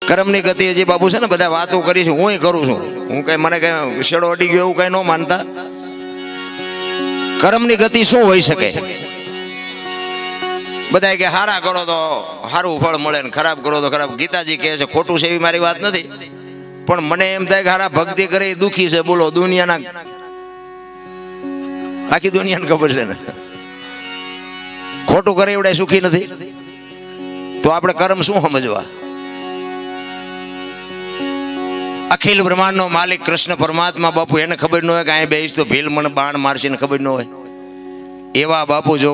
કર્મની ગતિ હજી બાપુ છે ને બધા વાતો કરી છે, હું કરું છું, હું કઈ મને કઈ શેડો અડી ગયો એવું કઈ ન માનતા. કર્મની ગતિ શું હોઈ શકે? બધા કે હારા કરો તો સારું ફળ મળે ને ખરાબ કરો તો ખરાબ. ગીતાજી કહે છે, ખોટું છે એવી મારી વાત નથી, પણ મને એમ થાય કે હારા ભક્તિ કરે એ દુખી છે. બોલો, દુનિયાના આખી દુનિયાને ખબર છે ને, ખોટું કરે એવડે સુખી નથી. તો આપણે કર્મ શું સમજવા? અખિલ બ્રહ્માંડ નો માલિક કૃષ્ણ પરમાત્મા બાપુ એને ખબર ન હોય કે અહીં બેસ તો ભીલ મને બાણ મારશે ને ખબર ન હોય. એવા બાપુ જો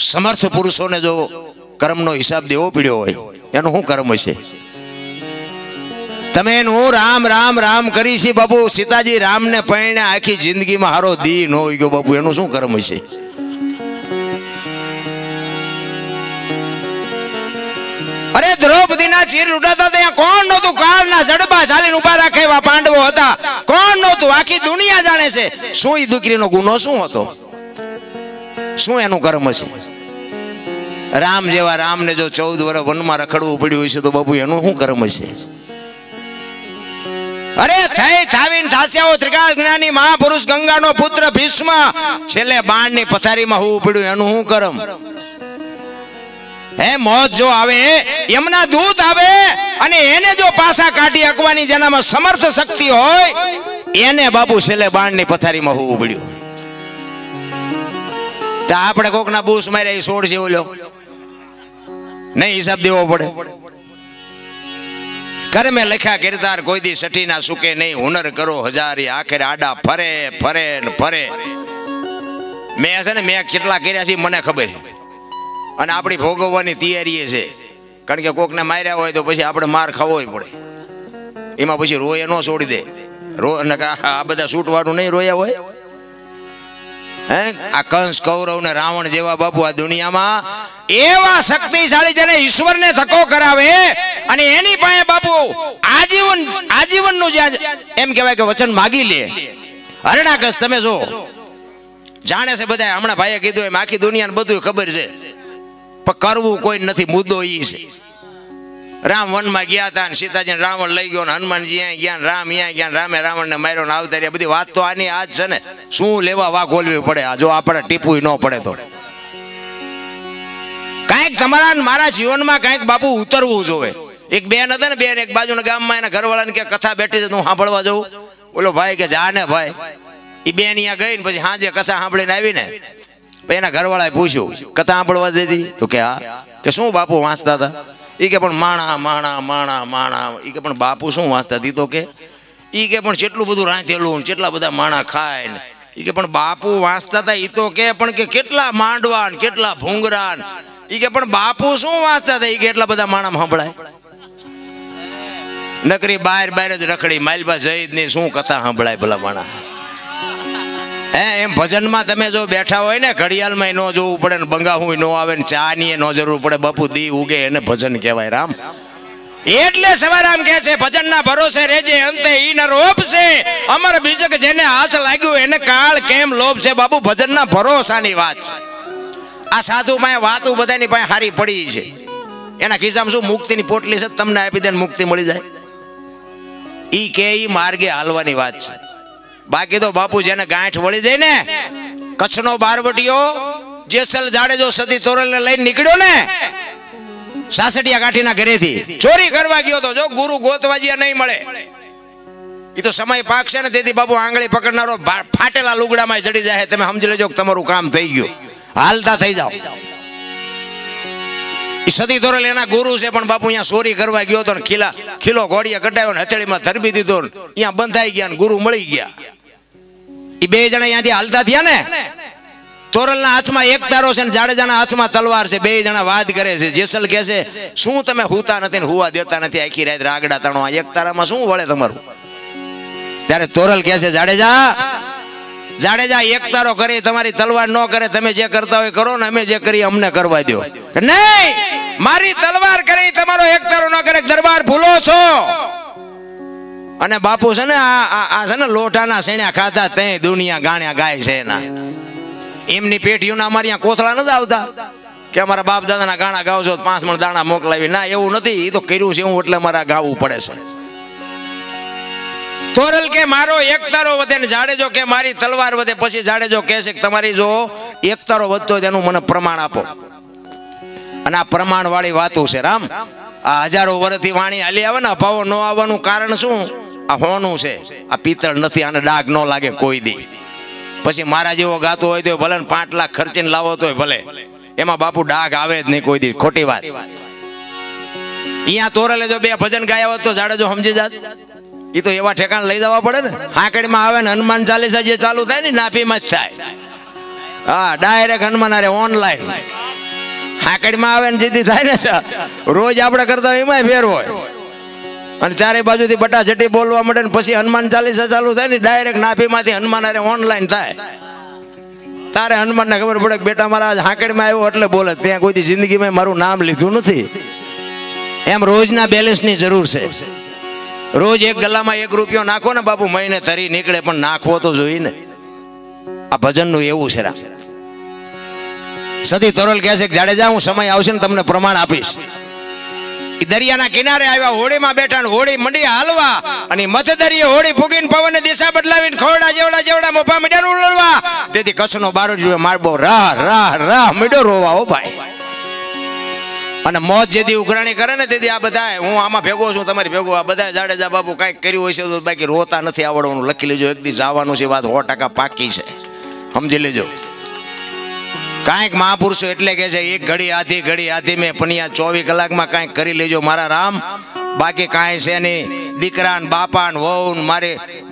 સમર્થ પુરુષોને જો કર્મનો હિસાબ દેવો પડ્યો હોય, એનું શું કર્મ હશે? તમે એનું રામ રામ રામ કરી છે બાપુ. સીતાજી રામને પરણે આખી જિંદગીમાં હારો દી ન હોય ગયો બાપુ, એનું શું કર્મ હશે? અરે દ્રૌપદીના ચીર લૂંટાતા ત્યાં કોણ નહોતું? કાળના જડબા ચાલીને ઉભા રાખે એવા પાંડવો હતા. કોણ નહોતું? આખી દુનિયા જાણે છે. શું એ દીકરીનો ગુનો શું હતો? શું એનું કર્મ છે? રામ જેવા રામને જો 14 વર્ષ વનમાં રખડવું પડ્યું હોય છે તો બાપુ એનું શું કર્મ છે? અરે થઈ થાવીને થાસ્યાઓ ત્રિકાળ જ્ઞાની મહાપુરુષ ગંગાનો પુત્ર ભીષ્મ છેલ્લે બાણની પથારીમાં હોવું પડ્યું, એનું શું કર્મ? હે મોત જો આવે, એમના દૂત આવે અને એને જો પાછા કાઢી હકવાની જેનામાં સમર્થ શક્તિ હોય, એને બાપુ છેલ્લે બાણની પથારીમાં હોવું પડ્યું. તો આપણે કોકના બૂસ માર્યા છોડ છે ઓલો નહીં, હિસાબ દેવો પડે. કર્મે લખ્યા કિરદાર કોઈ દી સઠી ના સુકે નહીં. હુનર કરો હજારી આખરે આડા ફરે ફરે ને ફરે. મેં છે ને મેં કેટલા કર્યા છે મને ખબર, અને આપણી ભોગવવાની તૈયારી છે. કારણ કે કોકને માર્યા હોય તો પછી આપણે માર ખાવો પડે. એમાં પછી રોય ન છોડી દે. આ બધા છૂટવાનું નહીં રોયા હોય. હે આ કંસ કૌરવ ને રાવણ જેવા બાપુ આ દુનિયામાં એવા શક્તિશાળી જેને ઈશ્વરને ધક્કો કરાવે અને એની પાસે બાપુ આજીવનનું જે એમ કહેવાય કે વચન માગી લે. હરણાકશ તમે જો જાણે છે બધા. હમણાં ભાઈએ કીધું એમ આખી દુનિયાને બધું ખબર છે, પણ કરવું કોઈ નથી. મુદ્દો ઈ છે. રામ વનમાં ગયા હતા ને સીતાજીને રાવણ લઈ ગયો ને હનુમાનજી અહીંયા ગયા, રામ અહીંયા ગયા, રામે રાવણને માર્યો ને આવતા રહ્યા. બધી વાત તો આની આ જ છે ને. શું લેવા વાઘ ઓલવી પડે? જો આપણે ટીપું ન પડે તો કાંઈક તમારા મારા જીવનમાં કાંઈક બાપુ ઉતરવું જોવે. એક બેન હતા ને, બેન એક બાજુના ગામમાં એના ઘરવાળાને કે કથા બેઠી છે, હું સાંભળવા જઉં. બોલો ભાઈ કે જા ને ભાઈ. એ બેન અહીંયા ગઈ ને પછી સાંજે કથા સાંભળીને આવી ને એના ઘરવાળાએ પૂછ્યું કથા સાંભળવા દીધી? તો કે હા. કે શું બાપુ વાંચતા હતા? એ કે પણ માણા માણા માણા માણા. એ કે પણ બાપુ શું વાંચતા હતી? તો કે એ કે પણ કેટલું બધું રાંધેલું, કેટલા બધા માણા ખાય ને. એ કે પણ બાપુ વાંચતા હતા? એ તો કે પણ કે કેટલા માંડવા ને કેટલા ભૂંગરા. એ કે પણ બાપુ શું વાંચતા હતા? એ કે એટલા બધા માણા સાંભળાય. નકરી બહાર બહાર જ રખડી માલબા જઈદ ની શું કથા સાંભળાય ભલા માણા? હે એમ ભજનમાં તમે જો બેઠા હોય ને ઘડિયાળમાં ન જોવું પડે ને બંગાહું ન આવે ને ચા ની ન જરૂર પડે. બાપુ દી ઉગે એને ભજન કહેવાય. રામ એટલે સવારામ કહે છે ભજનના ભરોસે રેજે અંતે ઈ ન રોપશે. અમર બીજક જેને હાથ લાગ્યું એને કાળ કેમ લોભશે. બાપુ ભજનના ભરોસાની વાત છે. આ સાધુ પાસે વાતું બધાની પાસે હારી પડી છે. એના ખિસ્સામાં શું મુક્તિની પોટલી છે, તમને આપી દે મુક્તિ મળી જાય. ઈ કે ઈ માર્ગે હાલવાની વાત છે. બાકી તો બાપુ જેને ગાંઠ વળી જાય ને, કચ્છનો બારવટીયો જેસલ જાડેજો સતી તોરલને લઈને નીકળ્યો ને સાસડિયા કાઠીના ઘરેથી, ચોરી કરવા ગયો તો જો ગુરુ ગોતવાજીયા નહીં મળે. એ તો સમય પાકશે ને તેથી બાપુ આંગળી પકડનારો ફાટેલા લુગડામાં ચડી જાય. તમે સમજી લેજો કે તમારું કામ થઈ ગયું, હાલતા થઈ જાઓ. એ સતી તોરલ એના ગુરુ છે, પણ બાપુ અહીંયા ચોરી કરવા ગયો તો ને ખીલો ઘોડીએ કટાયો ને હથેળીમાં ધરબી દીધો ને અહીંયા બંધાઈ ગયા ને ગુરુ મળી ગયા. એ બે જણા અહીંયાથી હાલતા થયા ને, તોરલના હાથમાં એક તારો છે ને જાડેજાના હાથમાં તલવાર છે. બે જણા વાદ કરે છે. જેસલ કહે છે શું તમે હુતા નથી ને હુવા દેતા નથી? આખી રાત રાગડા તાણો, આ એક તારામાં શું વળે તમારું? ત્યારે તોરલ કહે છે જાડેજા એક તારો કરી તમારી તલવાર ન કરે. તમે જે કરતા હોય કરો ને, અમે જે કરીએ અમને કરવા દો. નહીં, મારી તલવાર કરી તમારો એક તારો ન કરે. દરબાર ભૂલો છો. અને બાપુ છે ને આ છે ને લોટાના સેણ્યા ખાતા તે દુનિયા ગાણ્યા ગાય છે એના. એમની પેઢીઓના અમારી કોથળા નથી આવતા. કે અમારા બાપ દાદાના ગાણા ગાવ છો 5 મણ દાણા મોકલાવી, ના એવું નથી, એ તો કર્યું છે હું એટલે મારા ગાવું પડે છે. તોરલ કે મારો એકતારો વધે ને જાડેજો કે મારી તલવાર વધે. પછી જાડેજો કહે છે કે તમારી જો એકતારો વધતો હોય તેનું મને પ્રમાણ આપો. અને આ પ્રમાણ વાળી વાતો છે રામ. આ હજારો વર્ષથી વાણી હાલી આવે ને, અભાવો ન આવવાનું કારણ શું? આ હોનું છે, આ પિત્તળ નથી, આને ડાઘ ન લાગે કોઈ દી. પછી મારા જેવો ગાતો હોય તો ભલે 5 લાખ ખર્ચીને લાવો તોય ભલે, એમાં બાપુ ડાઘ આવે જ નહીં કોઈ દી. ખોટી વાત. અહીંયા તોરલે જો 2 ભજન ગાયા હોત તો જાડેજો સમજી જાત. એ તો એવા ઠેકાણ લઈ જવા પડે ને. હાંકડીમાં આવે ને હનુમાન ચાલીસા જે ચાલુ થાય ને નાભીમાં જ થાય. હા, ડાયરેક્ટ હનુમાન અરે ઓનલાઈન હાંકડીમાં આવે ને જીતી થાય ને, રોજ આપણે કરતા હોય એમાંય ફેર હોય. અને ચારે બાજુથી બટાછટી બોલવા મળે ને પછી હનુમાન ચાલીસા ચાલુ થાય ને ડાયરેક્ટ નાભીમાંથી હનુમાન અરે ઓનલાઈન થાય. તારે હનુમાનને ખબર પડે કે બેટા મારા હાંકડીમાં આવ્યો એટલે બોલે. ત્યાં કોઈ જિંદગીમાં મારું નામ લીધું નથી. એમ રોજના બેલેન્સની જરૂર છે. રોજ એક ગલ્લામાં 1 રૂપિયો નાખો ને બાપુ, મહિને તરી નીકળે, પણ નાખવો તો જોઈએ ને. આ ભજનનું એવું છે. સતી તોરલ કહે છે કે જાડેજા હું સમય આવશે ને તમને પ્રમાણ આપીશ. દરિયાના કિનારે આવ્યા, હોડીમાં બેઠા ને હોડી મંડી હાલવા, અને મધ દરિયે હોડી ફૂગીને પવનની દિશા બદલાવીને ખોડા જેવડા મોભા મીડિયા ઉલળવા. તેથી કચ્છનો બારો જોયો મારબો રાહ રાહ રાહ મીડો રોવા. હો ભાઈ. અને મોત જેથી ઉઘરાણી કરે ને તેથી આ બધા, હું આમાં ભેગો છું તમારી ભેગો, આ બધા જાડેજા બાપુ કાંઈક કર્યું હોય છે તો બાકી રોતા નથી આવડવાનું. લખી લેજો, એક દી જવાનું છે, વાત 100% પાકી છે, સમજી લેજો. કાંઈક મહાપુરુષો એટલે કે છે એક ઘડી આધી મેં પનિયા 24 કલાકમાં કાંઈક કરી લેજો મારા રામ. બાકી કાંઈ છે નહીં. દીકરા ને બાપા ને વહુ ને મારે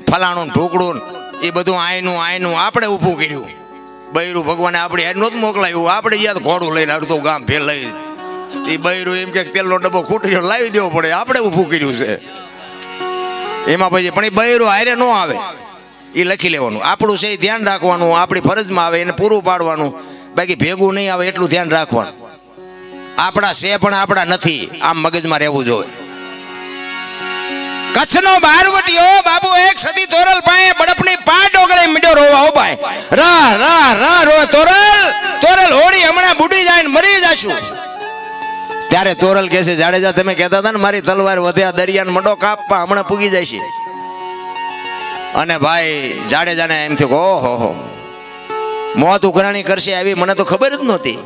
ફલાણું ઢોકળું એ બધું આયનું આપણે ઊભું કર્યું. બૈરું ભગવાને આપણે હેડ નહોતું મોકલાયું, આપણે યાદ ઘોડું લઈને અડધું ગામ ફેર લઈ. એ બૈરું એમ કે તેલનો ડબ્બો ખૂટી લાવી દેવો પડે, આપણે ઊભું કર્યું છે એમાં. પછી પણ એ બૈરું હારે ન આવે એ લખી લેવાનું. આપણું છે એ ધ્યાન રાખવાનું, આપણી ફરજમાં આવે એને પૂરું પાડવાનું. બાકી ભેગું નહીં આવે એટલું ધ્યાન રાખવાનું. આપણા છે પણ આપણા નથી, આમ મગજમાં રહેવું જોઈએ. કચ્છનો બારવટીયો બાબુ એક સતી તોરલ પાસે બડપની પાટ ઓગળે મીડો રોવા. હો ભાઈ, રાહ રાહ રાહ રો. તોરલ હોડી હમણાં બુડી જાય ને મરી જાશું. ત્યારે તોરલ કહે છે જાડેજા તમે કહેતા હતા ને મારી તલવાર વધ્યા દરિયાને મંડો કાપવા, હમણાં પૂગી જાય છે. અને ભાઈ જાડેજાને એમ થયું કે ઓહો મોત ઉઘરાણી કરશે આવી મને તો ખબર જ નહોતી.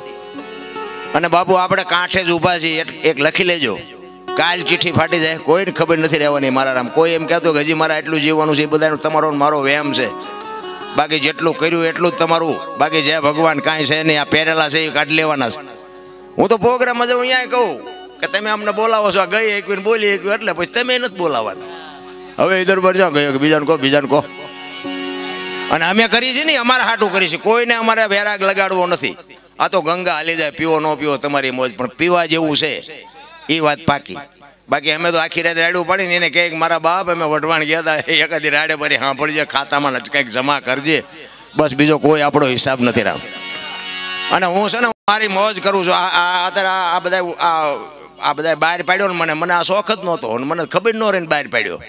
અને બાપુ આપણે કાંઠે જ ઊભા છીએ, એક લખી લેજો. કાલ ચિઠ્ઠી ફાટી જાય, કોઈને ખબર નથી રહેવાની મારા રામ. કોઈ એમ કહેતો કે હજી મારા એટલું જીવવાનું છે, એ બધાનું તમારો મારો વહેમ છે. બાકી જેટલું કર્યું એટલું જ તમારું. બાકી જે ભગવાન કાંઈ છે નહીં, આ પહેરેલા છે એ કાઢી લેવાના છે. હું તો પ્રોગ્રામમાં જાઉં અહીંયા કહું કે તમે અમને બોલાવો છો, ગઈ એકવીને બોલી એકવી એટલે પછી તમે નથી બોલાવવાના. હવે ઇધર પર જાઓ, ગયો કે બીજાને કહો. અને અમે કરી છે ને અમારા હાટું કરી છે, કોઈને અમારે વેરાગ લગાડવો નથી. આ તો ગંગા હાલી જાય, પીવો ન પીવો તમારી મોજ, પણ પીવા જેવું છે એ વાત પાકી. બાકી અમે તો આખી રાત રાડું પડીને એને કહે મારા બાપ અમે વઢવાણ ગયા હતા, એકાદી રાડે ભરી સાંભળજે, ખાતામાં જ કંઈક જમા કરજે, બસ બીજો કોઈ આપણો હિસાબ નથી રામ. અને હું છે ને મારી મોજ કરું છું. અત્યારે આ બધા બહાર પાડ્યો ને મને આ શોખ જ નહોતો, મને ખબર ન રહી બહાર પાડ્યો.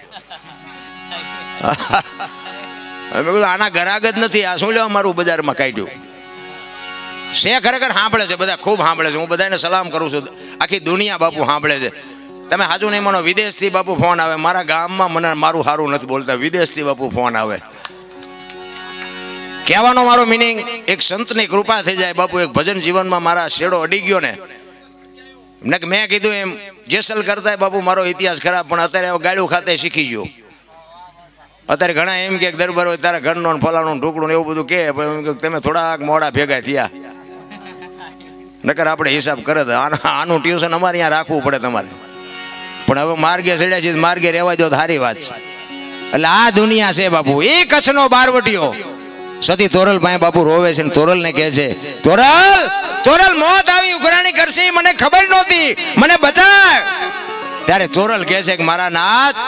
મેં કીધું આના ઘરાગ જ નથી, આ શું લેવા મારું બજારમાં કાઢ્યું છે. ખરેખર સાંભળે છે બધા, ખૂબ સાંભળે છે. હું બધાને સલામ કરું છું, આખી દુનિયા બાપુ સાંભળે છે. તમે સાચું નહીં માનો, વિદેશથી બાપુ ફોન આવે. મારા ગામમાં મને મારું સારું નથી બોલતા, વિદેશથી બાપુ ફોન આવે. કહેવાનો મારો મિનિંગ એક સંતની કૃપા થઈ જાય બાપુ. એક ભજન જીવનમાં મારા શેડો અડી ગયો ને, મેં કીધું એમ જેસલ કરતા બાપુ મારો ઇતિહાસ ખરાબ, પણ અત્યારે ગાડું ખાતે શીખી ગયો. અત્યારે ઘણા એમ કે દરબાર હોય તારા ઘરનો ફલાણું ઢોકળું એવું બધું કે તમે થોડાક મોડા ભેગા થયા, નકર આપણે હિસાબ કરે તો આનું ટ્યુશન અમારે અહીંયા રાખવું પડે તમારે. પણ હવે માર્ગે ચડ્યા છે, માર્ગે રહેવા દો તો સારી વાત છે. એટલે આ દુનિયા છે બાપુ. એ કચ્છનો બારવટીયો સતી તોરલ પાસે બાપુ રોવે છે. તોરલ ને કહે છે તોરલ મોત આવી ઉઘરાણી કરશે મને ખબર નહોતી, મને બચાવ. ત્યારે તોરલ કહે છે કે મારા નાથ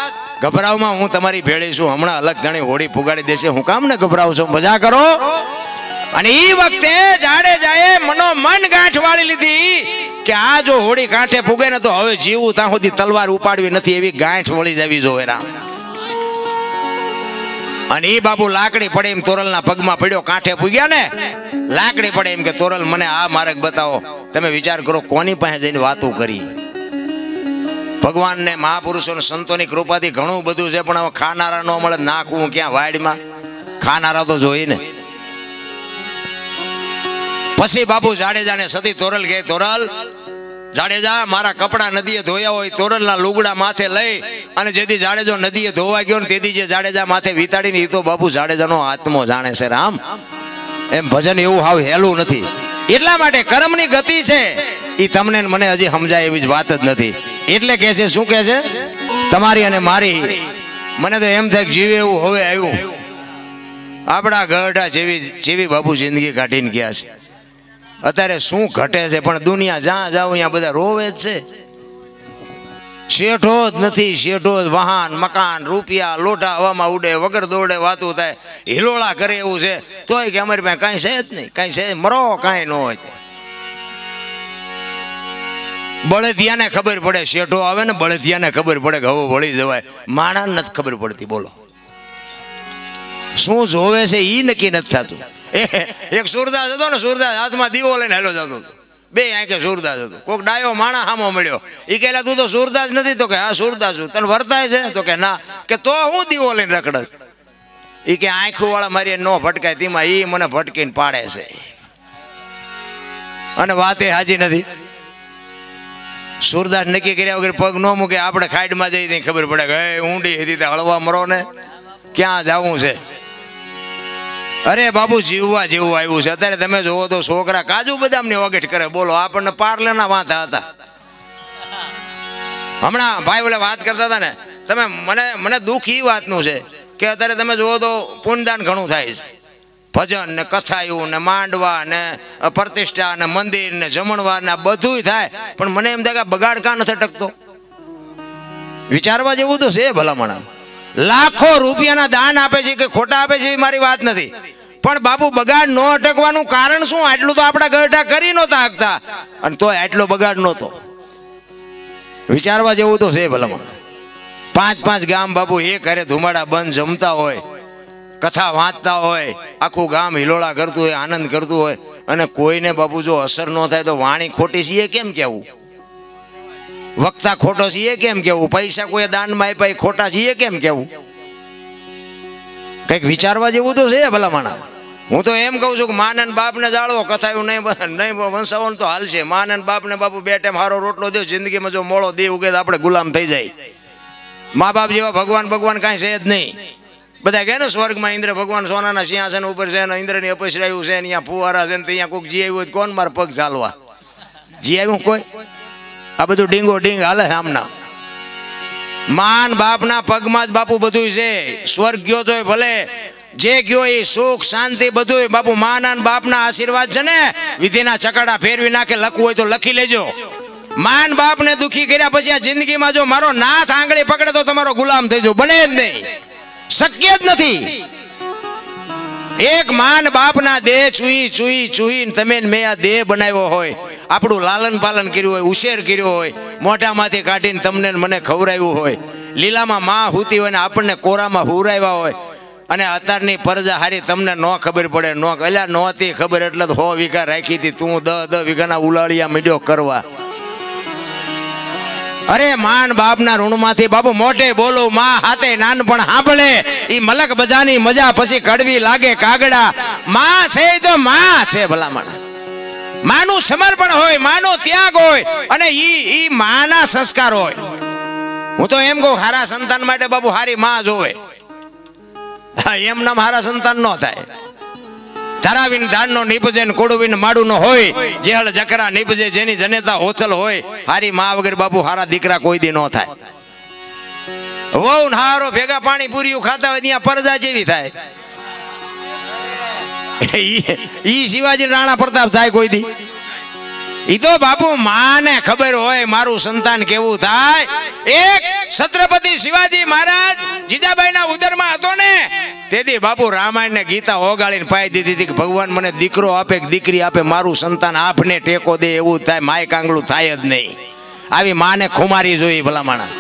ગભરાવમાં હું તમારી ભેળી છું, હમણાં અલગ ધણી હોડી પુગાડી દેશે, હું કામ ને ગભરાવશો, મજા કરો. અને એ વખતે જાડેજાએ મન ગાંઠ વાળી લીધી કે આ જો હોડી કાંઠે પુગે ને તો હવે જીવું ત્યાં સુધી તલવાર ઉપાડવી નથી, એવી ગાંઠ વળી જવી જોઈએ રામ. અને એ બાપુ લાકડી પડે એમ તોરલના પગમાં પડ્યો, કાંઠે પૂગ્યા ને, લાકડી પડે એમ કે તોરલ મને આ માર્ગ બતાવો. તમે વિચાર કરો કોની પાસે જઈને વાતો કરી. ભગવાન ને મહાપુરુષો ને સંતોની કૃપાથી ઘણું બધું છે, પણ હવે ખાનારા નો મળે, નાખવું ક્યાં વાડમાં, ખાનારા તો જોઈ ને. પછી બાપુ જાડેજાને સતી તોરલ કહે, તોરલ જાડેજા મારા કપડા નદીએ ધોયા હોય તોરલના લુગડા માથે લઈ, અને જેથી જાડેજો નદીએ ધોવા ગયો ને તેથી જે જાડેજા માથે વિતાડીને એ તો બાપુ જાડેજાનો આત્મો જાણે છે. રામ એમ ભજન એવું હાવ હેલું નથી. એટલા માટે કર્મની ગતિ છે એ તમને મને હજી સમજાય એવી જ વાત જ નથી. એટલે કે છે, શું કે છે, તમારી અને મારી મને તો એમ થાય જીવે એવું હવે આવ્યું. આપણા ગઢા જેવી બાપુ જિંદગી કાઢીને ગયા છે. અત્યારે શું ઘટે છે, પણ દુનિયા જ્યાં જાવ અહીંયા બધા રોવે જ છે. શેઠો જ નથી, શેઠો જ વાહન મકાન રૂપિયા લોટા હવામાં ઉડે, વગર દોડે વાતું થાય, હિલોળા કરે એવું છે. તોય કે અમારી પાસે કાંઈ છે જ નહીં, કાંઈ છે મરો કાંઈ ન હોય. બળદિયાને ખબર પડે, શેઠો આવે ને બળદિયાને ખબર પડે કે હવે વળી જવાય, માણસને નથી ખબર પડતી. બોલો શું જોવે છે એ નક્કી નથી થતું. એક સુરદાસ હતો ને, સુરદાસ હાથમાં દીવો લઈને હેલો જતો હતો, બે આંખે સુરદાસ હતો. કોઈક ડાયો માણા હામો મળ્યો, એ કહેલા તું તો સુરદાસ નથી? તો કે હા સુરદાસ છું. તને વર્તાય છે? તો કે ના. કે તો હું દીવો લઈને રખડસ? એ કે આંખો વાળા મારી ન ભટકાય, તેમાં એ મને ભટકીને પાડે છે, અને વાતે હાજી નથી. સુરદાસ નક્કી કર્યા વગર પગ ન મૂકે. આપણે ખાઈડમાં જઈ ત્યાં ખબર પડે કે ઊંડી હતી હળવા મરો ને ક્યાં જવું છે. અરે બાબુ જીવવા જેવું આવ્યું છે. અત્યારે તમે જોવો તો છોકરા કાજુ બદામની ઓગેટ કરે. બોલો આપણને પાર્લેના વાંધા હતા. હમણાં ભાઈ બોલે વાત કરતા હતા ને, તમે મને દુઃખ એ વાતનું છે કે અત્યારે તમે જોવો તો પુણ્યદાન ઘણું થાય છે. ભજન ને કથાયું ને માંડવા ને પ્રતિષ્ઠા ને મંદિર ને જમણવાર ને બધું થાય, પણ મને એમ થાય કે બગાડ કાં નથી ટકતો. વિચારવા જેવું તો છે ભલામણ. લાખો રૂપિયાના દાન આપે છે કે ખોટા આપે છે એ મારી વાત નથી, પણ બાપુ બગાડ ન અટકવાનું કારણ શું? આટલું તો આપણા ગઢા કરી નહોતા શકતા, અને તો આટલો બગાડ નહોતો. વિચારવા જેવું તો છે ભલામણ. 5-5 ગામ બાપુ એક ઘરે ધુમાડા બંધ જમતા હોય, કથા વાંચતા હોય, આખું ગામ હિલોળા કરતું હોય, આનંદ કરતું હોય, અને કોઈને બાપુ જો અસર ન થાય તો વાણી ખોટી છે કેમ કેવું? વક્તા ખોટો છે કેમ કેવું? પૈસા કોઈ દાનમાં આપ્યા ખોટા છે કેમ કેવું? કંઈક વિચારવા જેવું તો છે ભલામણા. હું તો એમ કહું છું કે માન અને બાપને જાળવો, કથાયું નહીં વંશાવવાનું તો હાલ છે. માન અને બાપને બાપુ 2 ટાઈમ સારો રોટલો દો. જિંદગીમાં જો મોળો દે ઉગે તો આપણે ગુલામ થઈ જાય. મા બાપ જેવા ભગવાન કાંઈ છે જ નહીં. બધા કહે ને સ્વર્ગમાં ઇન્દ્ર ભગવાન સોનાના સિંહાસન ઉપર છે, ને ઇન્દ્રની અપસરાયું છે, ને અહીંયા ફુવારા છે, ને ત્યાં કોઈક જી આવ્યું હોય કોણ મારે પગ ચાલવા? જી આવ્યું કોઈ? આ બધું ડીંગો ડીંગ હાલે આમના. માન બાપના પગમાં જ બાપુ બધું છે. સ્વર્ગ ગયો તો ભલે, જે ગયો એ સુખ શાંતિ બધું બાપુ માના બાપના આશીર્વાદ છે ને. વિધિના ચકડા ફેરવી નાખે, લખવું હોય તો લખી લેજો. માન બાપને દુખી કર્યા પછી આ જિંદગીમાં જો મારો નાથ આંગળી પકડે તો તમારો ગુલામ થઈ જાવ, બને જ નહીં, શક્ય જ નથી. એક માન બાપના દેહ ચૂઈ તમે મેં આ દેહ બનાવ્યો હોય, આપણું લાલન પાલન કર્યું હોય, ઉછેર કર્યો હોય, મોઢામાંથી કાઢીને તમને મને ખવડાવ્યું હોય, લીલામાં માં હૂતી હોય ને આપણને કોરામાં હુરાવ્યા હોય, અને અત્યારની પરજા હારી તમને ન ખબર પડે. એટલે નહોતી ખબર એટલે તો 100 વીઘા રાખી હતી, તું 10 વીઘાના ઉલાળિયા મીડ્યો કરવા. અરે માન બાપના ઋણમાંથી બાપુ મોઢે બોલો, માં હાથે નાનપણ સાંભળે, ઈ મલક બજાની મજા પછી કડવી લાગે કાગડા. માં છે તો માં છે ભલામણ. માનું સમર્પણ હોય, માનો ત્યાગ હોય, અને ઈ માના સંસ્કાર હોય. હું તો એમ કહું હારા સંતાન માટે બાપુ હારી માં જોવે. એમ નામ હારા સંતાન ન થાય. ધરાવીને ધાનનો નીપજે ને કોડવીને માડુનો હોય, જેહળ જકરા નીપજે જેની જનેતા હોથલ હોય. હારી માં વગર બાપુ હારા દીકરા કોઈ દી ન થાય. વહુ ને હારો ભેગા પાણી પૂરીયું ખાતા હોય ત્યાં પરજા જેવી થાય. ઈ શિવાજી રાણા પ્રતાપ થાય કોઈ દી? ઈ તો બાપુ માને ખબર હોય મારું સંતાન કેવું થાય. એક છત્રપતિ શિવાજી મહારાજ જીજાબાઈના ઉદરમાં હતો ને, તેથી બાપુ રામાયણ ને ગીતા ઓગાળીને પાઈ દીધી હતી કે ભગવાન મને દીકરો આપે કે દીકરી આપે, મારું સંતાન આપને ટેકો દે એવું થાય. માય કાંગળું થાય જ નહીં. આવી માને ખુમારી જોઈ ભલામણા.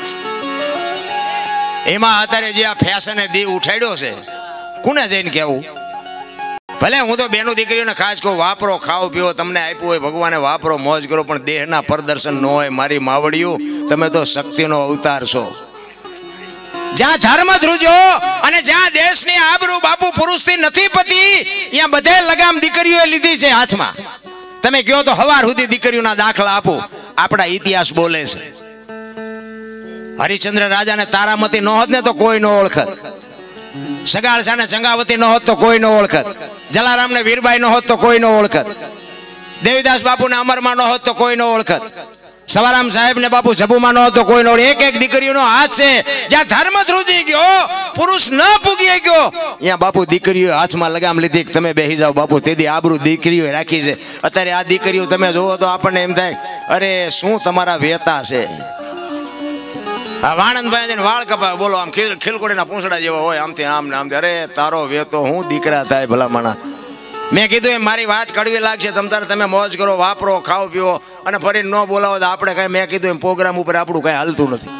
એમાં અત્યારે જે આ ફેશને દી ઉઠાડ્યો છે, કોને જઈને કહેવું? ભલે હું તો બેનું દીકરીઓને ખાસ કહું, વાપરો, ખાઓ પીઓ, તમને આપ્યું હોય ભગવાને, વાપરો, મોજ કરો, પણ દેહના પ્રદર્શન ન હોય. મારી માવડિયું, તમે તો શક્તિનો અવતાર છો. જ્યાં ધર્મ ધ્રુજો અને જ્યાં દેશની આબરૂ બાપુ પુરુષથી નથી પતી, ત્યાં બધે લગામ દીકરીઓએ લીધી છે હાથમાં. તમે કહો તો હવાર સુધી દીકરીઓના દાખલા આપો. આપણા ઇતિહાસ બોલે છે. હરિશ્ચંદ્ર રાજાને તારામતી ન હોત ને તો કોઈ ન ઓળખત. સગાળસાને ચંગાવતી ન હોત તો કોઈ ન ઓળખત. જલારામને વીરબાઈ ન હોત તો કોઈ ન ઓળખત. દેવીદાસ બાપુને અમરમાં ન હોત તો કોઈ ન ઓળખત. સવારામ સાહેબ ને બાપુ જબુમાં ન હોત તો કોઈ ન ઓળખત. એક એક દીકરીઓનો હાથ છે. જ્યાં ધર્મ ધ્રુજી ગયો, પુરુષ ન પૂગી ગયો, ત્યાં બાપુ દીકરીઓ હાથમાં લગામ લીધી. તમે બેસી જાઓ બાપુ. તેથી આબરૂ દીકરીઓ રાખી છે. અત્યારે આ દીકરીઓ તમે જોવો તો આપણને એમ થાય, અરે શું તમારા વેતા છે. વાણંદભાઈ વાળ કપાવે, બોલો, આમ ખીલકોડીના પૂંછડા જેવા હોય, આમથી આમ ને આમથી. અરે તારો વેતો હું દીકરા થાય ભલામણા. મેં કીધું એમ મારી વાત કડવી લાગશે, તમે મોજ કરો, વાપરો, ખાઓ પીઓ, અને ફરી ન બોલાવો તો આપણે કઈ, મેં કીધું એમ પ્રોગ્રામ ઉપર આપણું કઈ હાલતું નથી.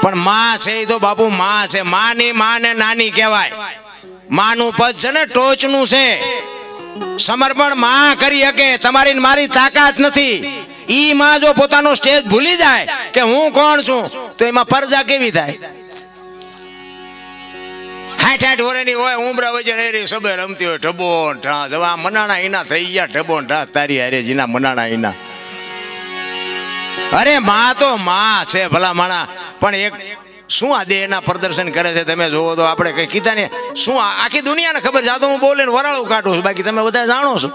પણ માં છે એ તો બાપુ માં છે. માની માં ને નાની કહેવાય. માનું પદ છે ને ટોચનું છે. સમર્પણ માં કરી શકે. તમારી મારી તાકાત નથી. ઈ માં જો પોતાનો સ્ટેજ ભૂલી જાય કે હું કોણ છું, તો એમાં પરજા કેવી થાય? 60 વર્ષની હોય, ઉમરા વચ્ચે રહી સબે રમતી હોય, ઢબો ઢાસ. હવે આ મનાણા ઈના થઈ ગયા, ઢબો ઢાસ તારી હારે જીના મનાણા ઈના. અરે માં તો માં છે ભલા માણા. પણ એક શું આ દેહના પ્રદર્શન કરે છે તમે જોવો તો. આપણે કઈ કીધા ને શું આખી દુનિયાને ખબર છે. આ તો હું બોલીને વરાળું કાઢું છું, બાકી તમે બધા જાણો છો.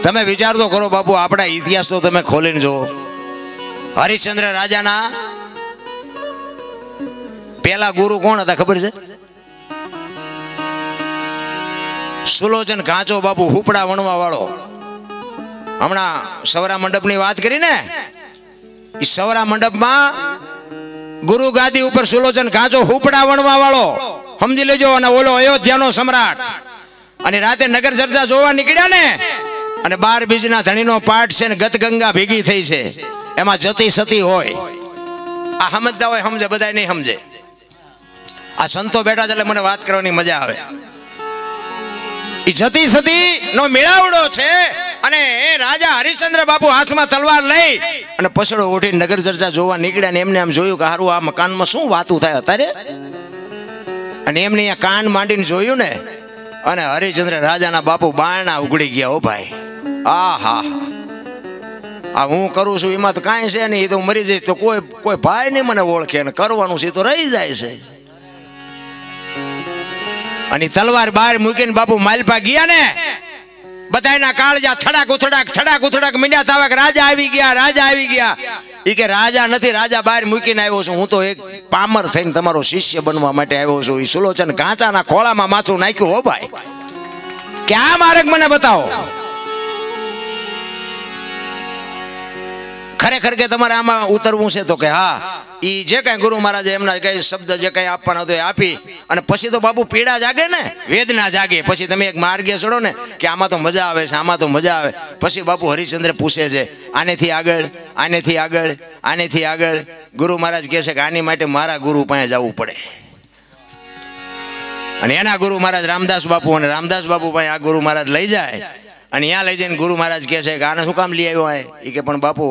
તમે વિચાર તો કરો બાપુ, આપણા ઇતિહાસ તો તમે ખોલીને જુઓ. હરિશ્ચંદ્ર રાજાના પેલા ગુરુ કોણ હતા ખબર છે? સુલોચન ઘાંચો બાપુ, હુપડા વણવા વાળો. હમણાં સવરા મંડપની વાત કરી ને, એ સવરા મંડપમાં ગુરુ ગાદી ઉપર સુલોચન ઘાંચો, હુપડા વણવા વાળો, સમજી લેજો. અને ઓલો અયોધ્યાનો સમ્રાટ. અને રાતે નગર ચર્ચા જોવા નીકળ્યા ને, અને 12 બીજના ધણીનો પાઠ છે ને ગત ગંગા ભેગી થઈ છે, એમાં જતી સતી હોય. આ સમજતા હોય સમજે, બધા નહીં સમજે. આ સંતો બેઠા છે એટલે મને વાત કરવાની મજા આવે. એ જતી સતી નો મેળાવડો છે. અને એ રાજા હરિશ્ચંદ્ર બાપુ હાથમાં તલવાર લઈ અને પછડો ઉઠીને નગર ચર્ચા જોવા નીકળ્યા. ને એમને આમ જોયું કે હારું આ મકાનમાં શું વાતું થાય અત્યારે. અને એમને અહીંયા કાન માંડીને જોયું ને, અને હરિશ્ચંદ્ર રાજાના બાપુ બારણા ઉઘડી ગયા. ઓ ભાઈ, આ હું કરું છું એમાં તો કાંઈ છે નહીં. એ તો મરી જઈશ તો કોઈ ભાઈ નહીં મને ઓળખે, અને કરવાનું છે તો રહી જાય છે. અને તલવાર બહાર મૂકીને બાપુ માલપા ગયા ને, બધાના કાળજા થડાક ઉથડાક મીંડ્યા થાવા કે રાજા આવી ગયા, રાજા આવી ગયા. એ કે રાજા નથી, રાજા બહાર મૂકીને આવ્યો છું. હું તો એક પામર થઈને તમારો શિષ્ય બનવા માટે આવ્યો છું. એ સુલોચન ઘાંચાના ખોળામાં માથું નાખ્યું. હો ભાઈ, કે આ માર્ગ મને બતાવો. ખરેખર કે તમારે આમાં ઉતરવું છે તો કે હા. ઈ જે કઈ ગુરુ મહારાજે એમના કઈ શબ્દ જે કઈ આપવાનો હતો એ આપી. અને પછી તો બાપુ પીડા જાગે ને, વેદના જાગે. પછી તમે એક માર્ગે ચડો ને કે આમાં તો મજા આવે છે, આમાં તો મજા આવે. પછી બાપુ હરિશ્ચંદ્ર પૂછે છે, આનેથી આગળ, આનેથી આગળ, આનેથી આગળ. ગુરુ મહારાજ કહે છે કે આની માટે મારા ગુરુ પાસે જવું પડે. અને એના ગુરુ મહારાજ રામદાસ બાપુ, અને રામદાસ બાપુ પાસે આ ગુરુ મહારાજ લઈ જાય. અને ત્યાં લઈ જઈને ગુરુ મહારાજ કહે છે કે આને શું કામ લઈ આવ્યો? એ કે પણ બાપુ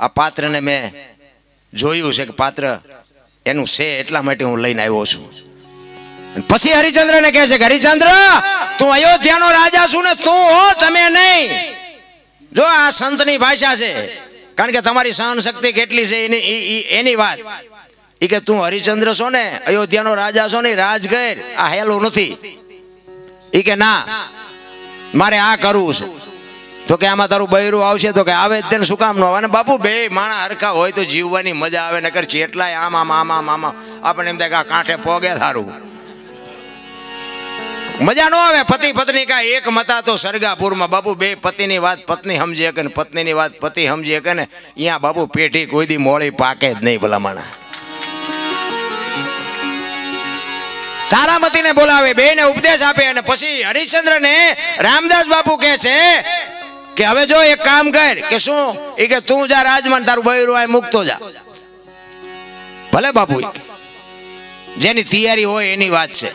આ પાત્રને મેં જોયું છે કે પાત્ર એનું છે, એટલા માટે હું લઈને આવ્યો છું. પછી હરિશ્ચંદ્રને કહે છે કે હરિશ્ચંદ્ર, તું અયોધ્યાનો રાજા છું ને, તું હો, તમે નહીં. જો આ સંતની ભાષા છે, કારણ કે તમારી સહન શક્તિ કેટલી છે એની વાત. એ કે તું હરિશ્ચંદ્ર છો ને, અયોધ્યાનો રાજા છો ને, રાજગર આ હેલું નથી. એ કે ના, મારે આ કરવું છે. તો કે આમાં તારું બૈરું આવશે? તો કે આવે જ તેને, શું કામ ન આવે? અને બાપુ બે માણા હરખા હોય તો જીવવાની મજા આવે. નકર ચેટલાય આમ આપણને એમ થાય કે આ કાંઠે પોગે થારું, મજા ન આવે. પતિ પત્ની કા એક મતા તો સરગાપુરમાં. બાપુ બે પતિની વાત પત્ની સમજી શકે ને પત્નીની વાત પતિ સમજી શકે ને, અહીંયા બાપુ પેઢી કોઈ દી મોળી પાકે જ નહીં ભલામણા. તારામતીને બોલાવે, બેને ઉપદેશ આપે. અને પછી હરિશ્ચંદ્રને રામદાસ બાપુ કહે છે કે હવે જો એક કામ કર. કે શું? એ કે તું જા રાજમાં, તારું બૈરું આ મૂકતો જા. ભલે બાપુ. જેની તૈયારી હોય એની વાત છે.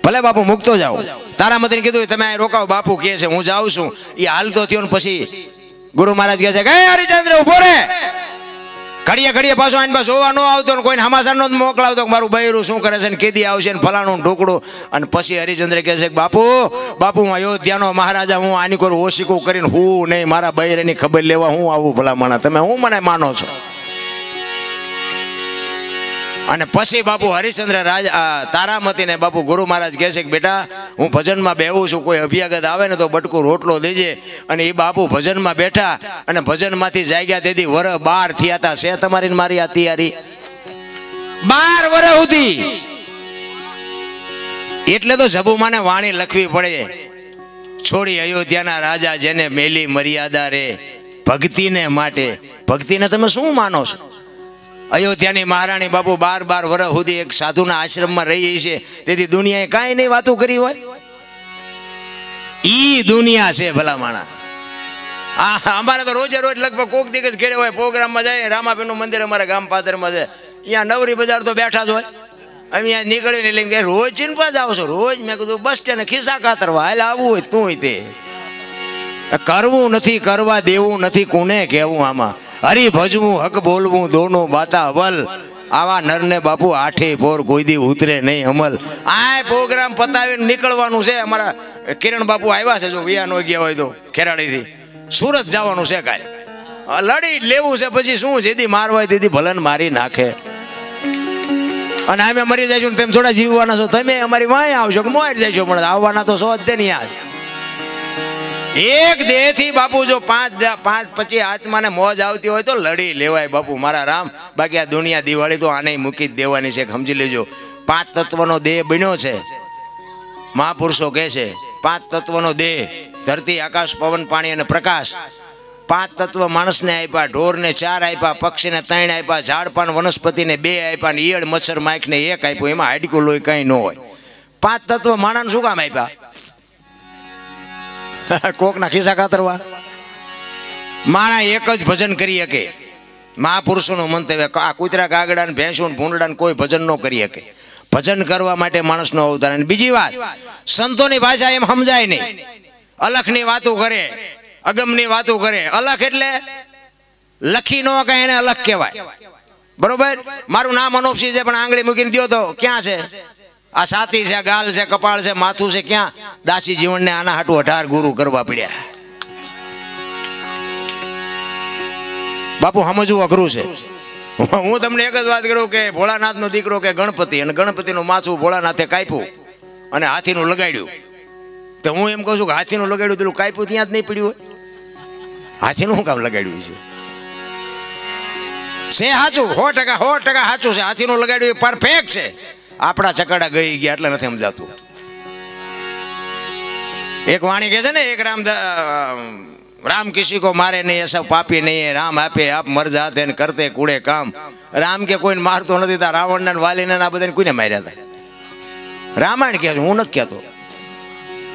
ભલે બાપુ મૂકતો જાઓ, તારામતીને કીધું તમે અહીં રોકાવો, બાપુ કહે છે હું જાઉં છું. એ હાલતો થયો ને પછી ગુરુ મહારાજ કહે છે કે હરિચંદ્ર ઉભો રે. ઘડીએ ઘડીએ પાછો આને પાછો જોવા ન આવતો ને કોઈને સમાચાર નો મોકલાવતો કે મારું બૈરું શું કરે છે ને કેદી આવશે ને ફલાણું ઢોકળું. અને પછી હરિચંદ્ર કહે છે કે બાપુ હું અયોધ્યાનો મહારાજા, હું આની કોઈ ઓશિકું કરીને હું નહીં, મારા બૈરાની ખબર લેવા હું આવું ભલામણા, તમે હું મને માનો છો? અને પછી બાપુ હરિશ્ચંદ્ર તારામતીને બાપુ ગુરુ મહારાજ કહે છે કે બેટા હું ભજનમાં બેહું છું, કોઈ અભ્યાગત આવે ને તો બટકું રોટલો દેજે. અને એ બાપુ ભજનમાં બેઠા અને ભજનમાંથી જાગ્યા તેથી વર 12 થયા હતા. છે તમારી મારી આ તૈયારી 12 વર સુધી. એટલે તો જબુમાને વાણી લખવી પડે, છોડી અયોધ્યાના રાજા જેને મેલી મર્યાદા રે ભક્તિને માટે. ભક્તિને તમે શું માનો છો? અયોધ્યાની મહારાણી બાપુ 12 વર્ષ સુધી એક સાધુના આશ્રમમાં રહી છે, તેથી દુનિયાએ કાંઈ નહીં વાતો કરી હોય. ઈ દુનિયા છે ભલા માણા. અમારે તો રોજે રોજ લગભગ કોક દિવસ ઘેરે હોય, પ્રોગ્રામમાં જાય. રામાપીરનું મંદિર અમારા ગામ પાદરમાં છે, અહીંયા નવરી બજાર તો બેઠા જ હોય. અહીંયા નીકળીને લઈને કે રોજ ચીનપા જાવ છો? રોજ. મેં કીધું બસ સ્ટેન્ડ ખિસ્સા કાતરવા હાલ આવવું હોય તું તે. કરવું નથી, કરવા દેવું નથી, કોને કહેવું? આમાં હરી ભજવું, હક બોલવું, દોનો બાતા અવલ. આવા નરને બાપુ 8 પોર કોઈ દી ઉતરે નહીં અમલ. આ પ્રોગ્રામ પતાવીને નીકળવાનું છે. અમારા કિરણ બાપુ આવ્યા છે, જો વિયા નો ગયા હોય તો ખેરાડીથી સુરત જવાનું છે. કાલે લડી લેવું છે, પછી શું જેથી મારવાય તેથી ભલન મારી નાખે. અને અમે મરી જઈશું તેમ થોડા જીવવાના છો? તમે અમારી વાંય આવશો કે મોર જઈશો, પણ આવવાના તો સો જ તે નહીં. યાદ એક દેહ થી બાપુ જો 5-25 આત્માને મોજ આવતી હોય તો લડી લેવાય બાપુ મારા રામ. બાકી આ દુનિયા દિવાળી તો આને મૂકી જ દેવાની છે, સમજી લેજો. 5 તત્વનો દેહ બન્યો છે. મહાપુરુષો કહે છે 5 તત્વનો દેહ, ધરતી, આકાશ, પવન, પાણી અને પ્રકાશ. 5 તત્વ માણસને આપ્યા, ઢોરને 4 આપ્યા, પક્ષીને 3 આપ્યા, ઝાડ પાન વનસ્પતિને 2 આપ્યા, ને ઈયળ મચ્છર માખને 1 આપ્યું. એમાં હાડકું લોહી કઈ ન હોય. 5 તત્વ માણસને શું કામ આપ્યા? કોકના ખિસ્સા કાતરવા. માણા એક જ ભજન કરી શકે. મહાપુરુષોનું મંતવ્ય, આ કૂતરા, કાગડા, ભેંસું, ભૂંડડા કોઈ ભજન ન કરી શકે. ભજન કરવા માટે માણસનો અવતાર. અને બીજી વાત, સંતોની ભાષા એમ સમજાય નહીં. અલખની વાતો કરે, અગમની વાતો કરે. અલખ એટલે લખી ન કહે એને અલખ કહેવાય. બરોબર? મારું નામ અનોપસિંહ છે, પણ આંગળી મૂકીને દો તો ક્યાં છે? આ છાતી છે, ગાલ છે, કપાળ છે, માથું છે, ક્યાં? દાસી જીવનને આના હાટું 18 ગુરુ કરવા પડ્યા. બાપુ સમજવું અઘરું છે. હું તમને એક જ વાત કરું કે ભોળાનાથનો દીકરો કે ગણપતિ, અને ગણપતિનું માથું ભોળાનાથે કાપ્યું અને હાથીનું લગાડ્યું. તો હું એમ કહું છું કે હાથીનું લગાડ્યું પેલું કાપ્યું ત્યાં જ નહીં પડ્યું હોય? હાથીનું શું કામ લગાડ્યું છે? સાચું 100% સાચું છે. હાથીનું લગાડ્યું પરફેક્ટ છે. આપણા ચકડા ગઈ ગયા એટલે નથી સમજાતું. એક વાણી કહે છે ને, એક રામ કિસી કો મારે નહીં, એ સબ પાપી નહીં, રામ આપે આપ મર જાતે ને કરતે કુડે કામ. રામ કે કોઈને મારતો નથી, તા રાવણને વાલીને આ બધાને કોઈને માર્યા હતા? રામાયણ કહે છે, હું નથી કહેતો.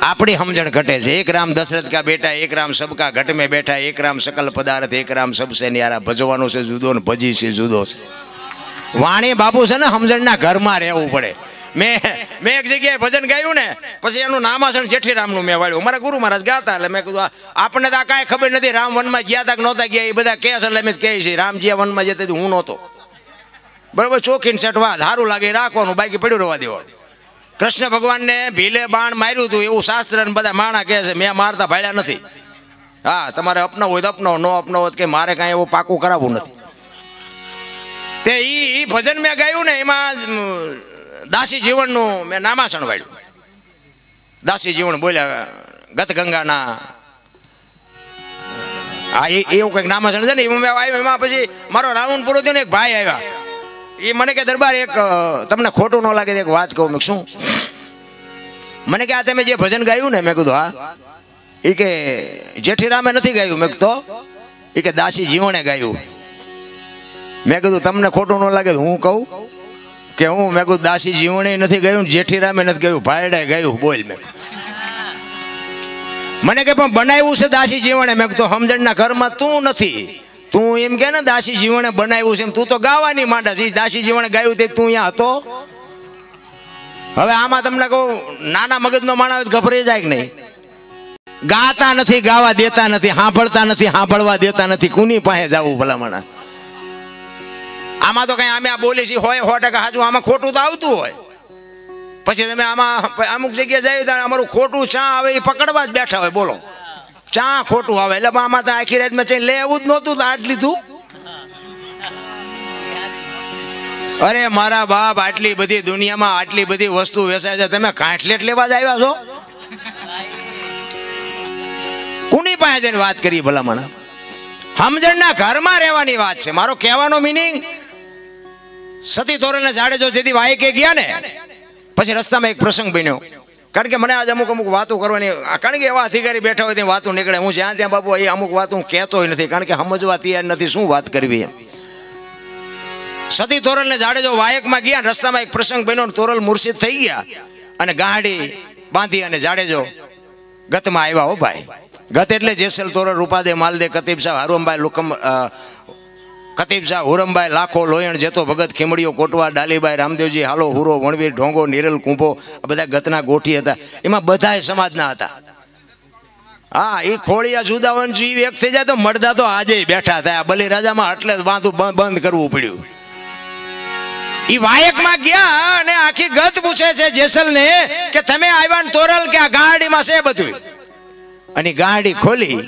આપણી સમજણ ઘટે છે. એક રામ દશરથ કા બેટા, એક રામ સબકા ઘટ में બેઠા, એક રામ सकल पदार्थ, एक राम सबसे न्यारा. ભજવાનું છે જુદો ને ભજી છે જુદો છે. વાણી બાપુ છે ને સમજણના ઘરમાં રહેવું પડે. મેં એક જગ્યાએ ભજન ગાયું ને, પછી એનું નામાસણ જેઠીરામનું મેં વાળ્યું. મારા ગુરુ મહારાજ ગાતા, એટલે મેં કીધું આપણને તો આ કાંઈ ખબર નથી રામ વનમાં ગયા તા કે નહોતા ગયા. એ બધા કહે છે એટલે મેં કહે છે રામજી વનમાં જતા હું નહોતો. બરોબર? ચોખીને સેટવા સારું લાગે રાખવાનું, બાકી પડ્યું રહેવા દેવાનું. કૃષ્ણ ભગવાનને ભીલે બાણ માર્યું હતું એવું શાસ્ત્ર ને બધા માણા કહે છે. મેં મારતા ભાડ્યા નથી. હા, તમારે અપનાવ હોય તો અપનાવો, ન અપનાવો કે મારે કાંઈ એવું પાકું કરાવવું નથી. તે ઈ ભજન મેં ગાયું ને, એમાં દાસી જીવનનું મેં નામાસણ વાળ્યું. દાસી જીવન બોલ્યા ગત ગંગાના, હા એવું કંઈક નામાસણ છે ને. એમાં મેં આવ્યું. એમાં પછી મારો રાઉન્ડ પૂરો થયો ને, એક ભાઈ આવ્યા. એ મને કે દરબાર એક તમને ખોટું ન લાગે એક વાત કહું. મેં શું? મને કે આ તમે જે ભજન ગાયું ને, મેં કીધું હા. એ કે જેઠીરામે નથી ગાયું. મેં કીધું એ કે દાસી જીવણે ગાયું. મેં કીધું તમને ખોટું ન લાગે હું કહું કે હું? મેં કીધું દાસી જીવણે નથી ગાયું, જેઠીરામે નથી ગાયું, ભાઈડાએ ગાયું. બોલ. મેં મને કે પણ બનાવ્યું છે દાસી જીવણે. મેં કીધું સમજણના ઘરમાં તું નથી, તું એમ કે ને દાસી જીવણે બનાવ્યું છે એમ તું તો ગાવાની માંડા છે. દાસી જીવણે ગાયું તે તું અહીંયા હતો. હવે આમાં તમને કહું, નાના મગજનો માણસ ગભરાઈ જાય કે નહીં? ગાતા નથી, ગાવા દેતા નથી, સાંભળતા નથી, સાંભળવા દેતા નથી. કોની પાસે જવું ભલામણા? આમાં તો કઈ અમે આ બોલી છીએ હોય 100% સાચું, આમાં ખોટું તો આવતું હોય. પછી તમે આમાં અમુક જગ્યાએ જાય તો અમારું ખોટું ચા આવે એ પકડવા જ બેઠા હોય. બોલો, ચા ખોટું આવે એટલે આમાં તો આખી રાતમાં ચા લેવું જ નહોતું તો આજ લીધું. અરે મારા બાપ, આટલી બધી દુનિયામાં આટલી બધી વસ્તુ વેચાય છે, તમે કાંઠલેટ લેવા જ આવ્યા છો? કોની પાસે જઈને વાત કરી ભલામણ? સમજણના ઘરમાં રહેવાની વાત છે. મારો કહેવાનો મિનિંગ, સતી તોરલને જાડેજો જેથી વાયકે ગયા ને પછી રસ્તામાં એક પ્રસંગ બન્યો. કારણ કે મને આજ અમુક વાતો કરવાની, કારણ કે એવા અધિકારી બેઠા હોય ત્યાં વાતો નીકળે. હું જ્યાં ત્યાં બાપુ એ અમુક વાત હું કહેતો નથી, કારણ કે સમજવા તૈયાર નથી શું વાત કરવી એમ. સતી તોરલને જાડેજો વાયકમાં ગયા, રસ્તામાં એક પ્રસંગ બન્યો, તોરલ મુર્શિદ થઈ ગયા અને ગાડી બાંધી અને જાડેજો ગતમાં આવ્યા. હો ભાઈ, ગત એટલે જેસલ તોરલ, રૂપાદે, માલદે, કતીબ શાહ, હરુમભાઈ, કતીબ શાહ, હુરમભાઈ, લાખો, લોયણ, જેતો ભગત, ખીમડીઓ, કોટવા, ડાલીભાઈ, રામદેવજી, હાલો, હુરો, વણવીર, ઢોંગો, નિરલ, કુંભો, આ બધા ગતના ગોઠી હતા. એમાં બધાય સમાજના હતા. હા, એ ખોળિયા જુદાવન જીવ એક થઈ જાય તો મળદા તો આજે બેઠા થાય. બલિરાજામાં એટલે જ વાંધું બંધ કરવું પડ્યું. એ વાયકમાં ગયા અને આખી ગત પૂછે છે જેસલને કે તમે આવ્યા ને તોરલ કે આ ગાડીમાં છે બધું. અને ગાડી ખોલી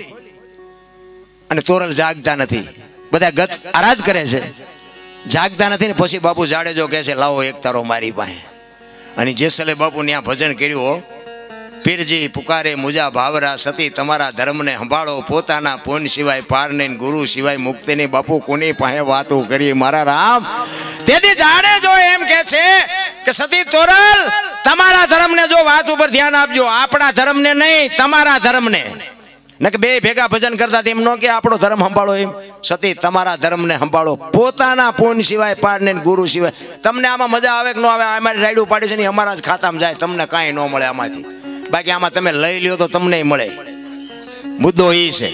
અને તોરલ જાગતા નથી. બધા ગત આરાધ કરે છે, જાગતા નથી ને પછી બાપુ જાડેજો કહે છે લાવો એક તારો મારી પાસે. અને જેસલે બાપુ ત્યાં ભજન કર્યું. પીરજી પુકારે મુજા ભાવરા, સતી તમારા ધર્મને સંભાળો, પોતાના પૂન સિવાય પાર નહીં, ગુરુ સિવાય મુક્તિ નહીં. બાપુ કોની પાસે વાતો કરી મારા રામ? તેથી જાડેજો એમ કે છે કે સતી તોરલ તમારા ધર્મને જો વાત ઉપર ધ્યાન આપજો, આપણા ધર્મને નહીં, તમારા ધર્મને. ને કે બે ભેગા ભજન કરતા તેમ નો કે આપણો ધર્મ સંભાળો. એમ સતી તમારા ધર્મને સંભાળો, પોતાના પૂન સિવાય પાર નહીં, ગુરુ સિવાય. તમને આમાં મજા આવે કે ન આવે? અમારી રાયડું પાડી છે ને અમારા જ ખાતામાં જાય, તમને કાંઈ ન મળે આમાંથી. બાકી આમાં તમે લઈ લ્યો તો તમને મળે. મુદ્દો એ છે.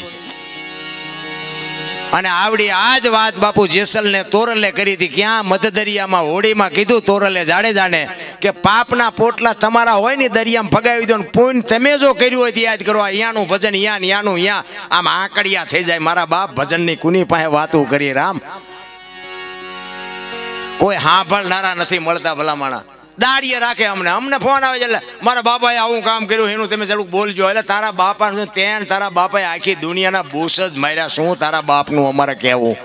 અને આવડી આ જ વાત બાપુ જેસલને તોરલે કરી હતી. ક્યાં? મધદરિયામાં, હોડીમાં કીધું તોરલે જાડેજાને કે પાપના પોટલા તમારા હોય ને દરિયામાં ફગાવી દો, પુણ્ય તમે જો કર્યું હોય તો યાદ કરો. અહીંયાનું ભજન અહીંયાનું અહીંયા, આમ આકડિયા થઈ જાય. મારા બાપ ભજનની કુની પાસે વાતો કરી રામ? કોઈ સાંભળનારા નથી મળતા ભલામણા. દાડીએ રાખે. અમને ફોન આવે છે એટલે મારા બાપાએ આવું કામ કર્યું એનું તમે ચાલુ બોલજો. એટલે તારા બાપા તારા બાપાએ આખી દુનિયાના બૂસ જ માર્યા. શું તારા બાપનું અમારે કહેવું?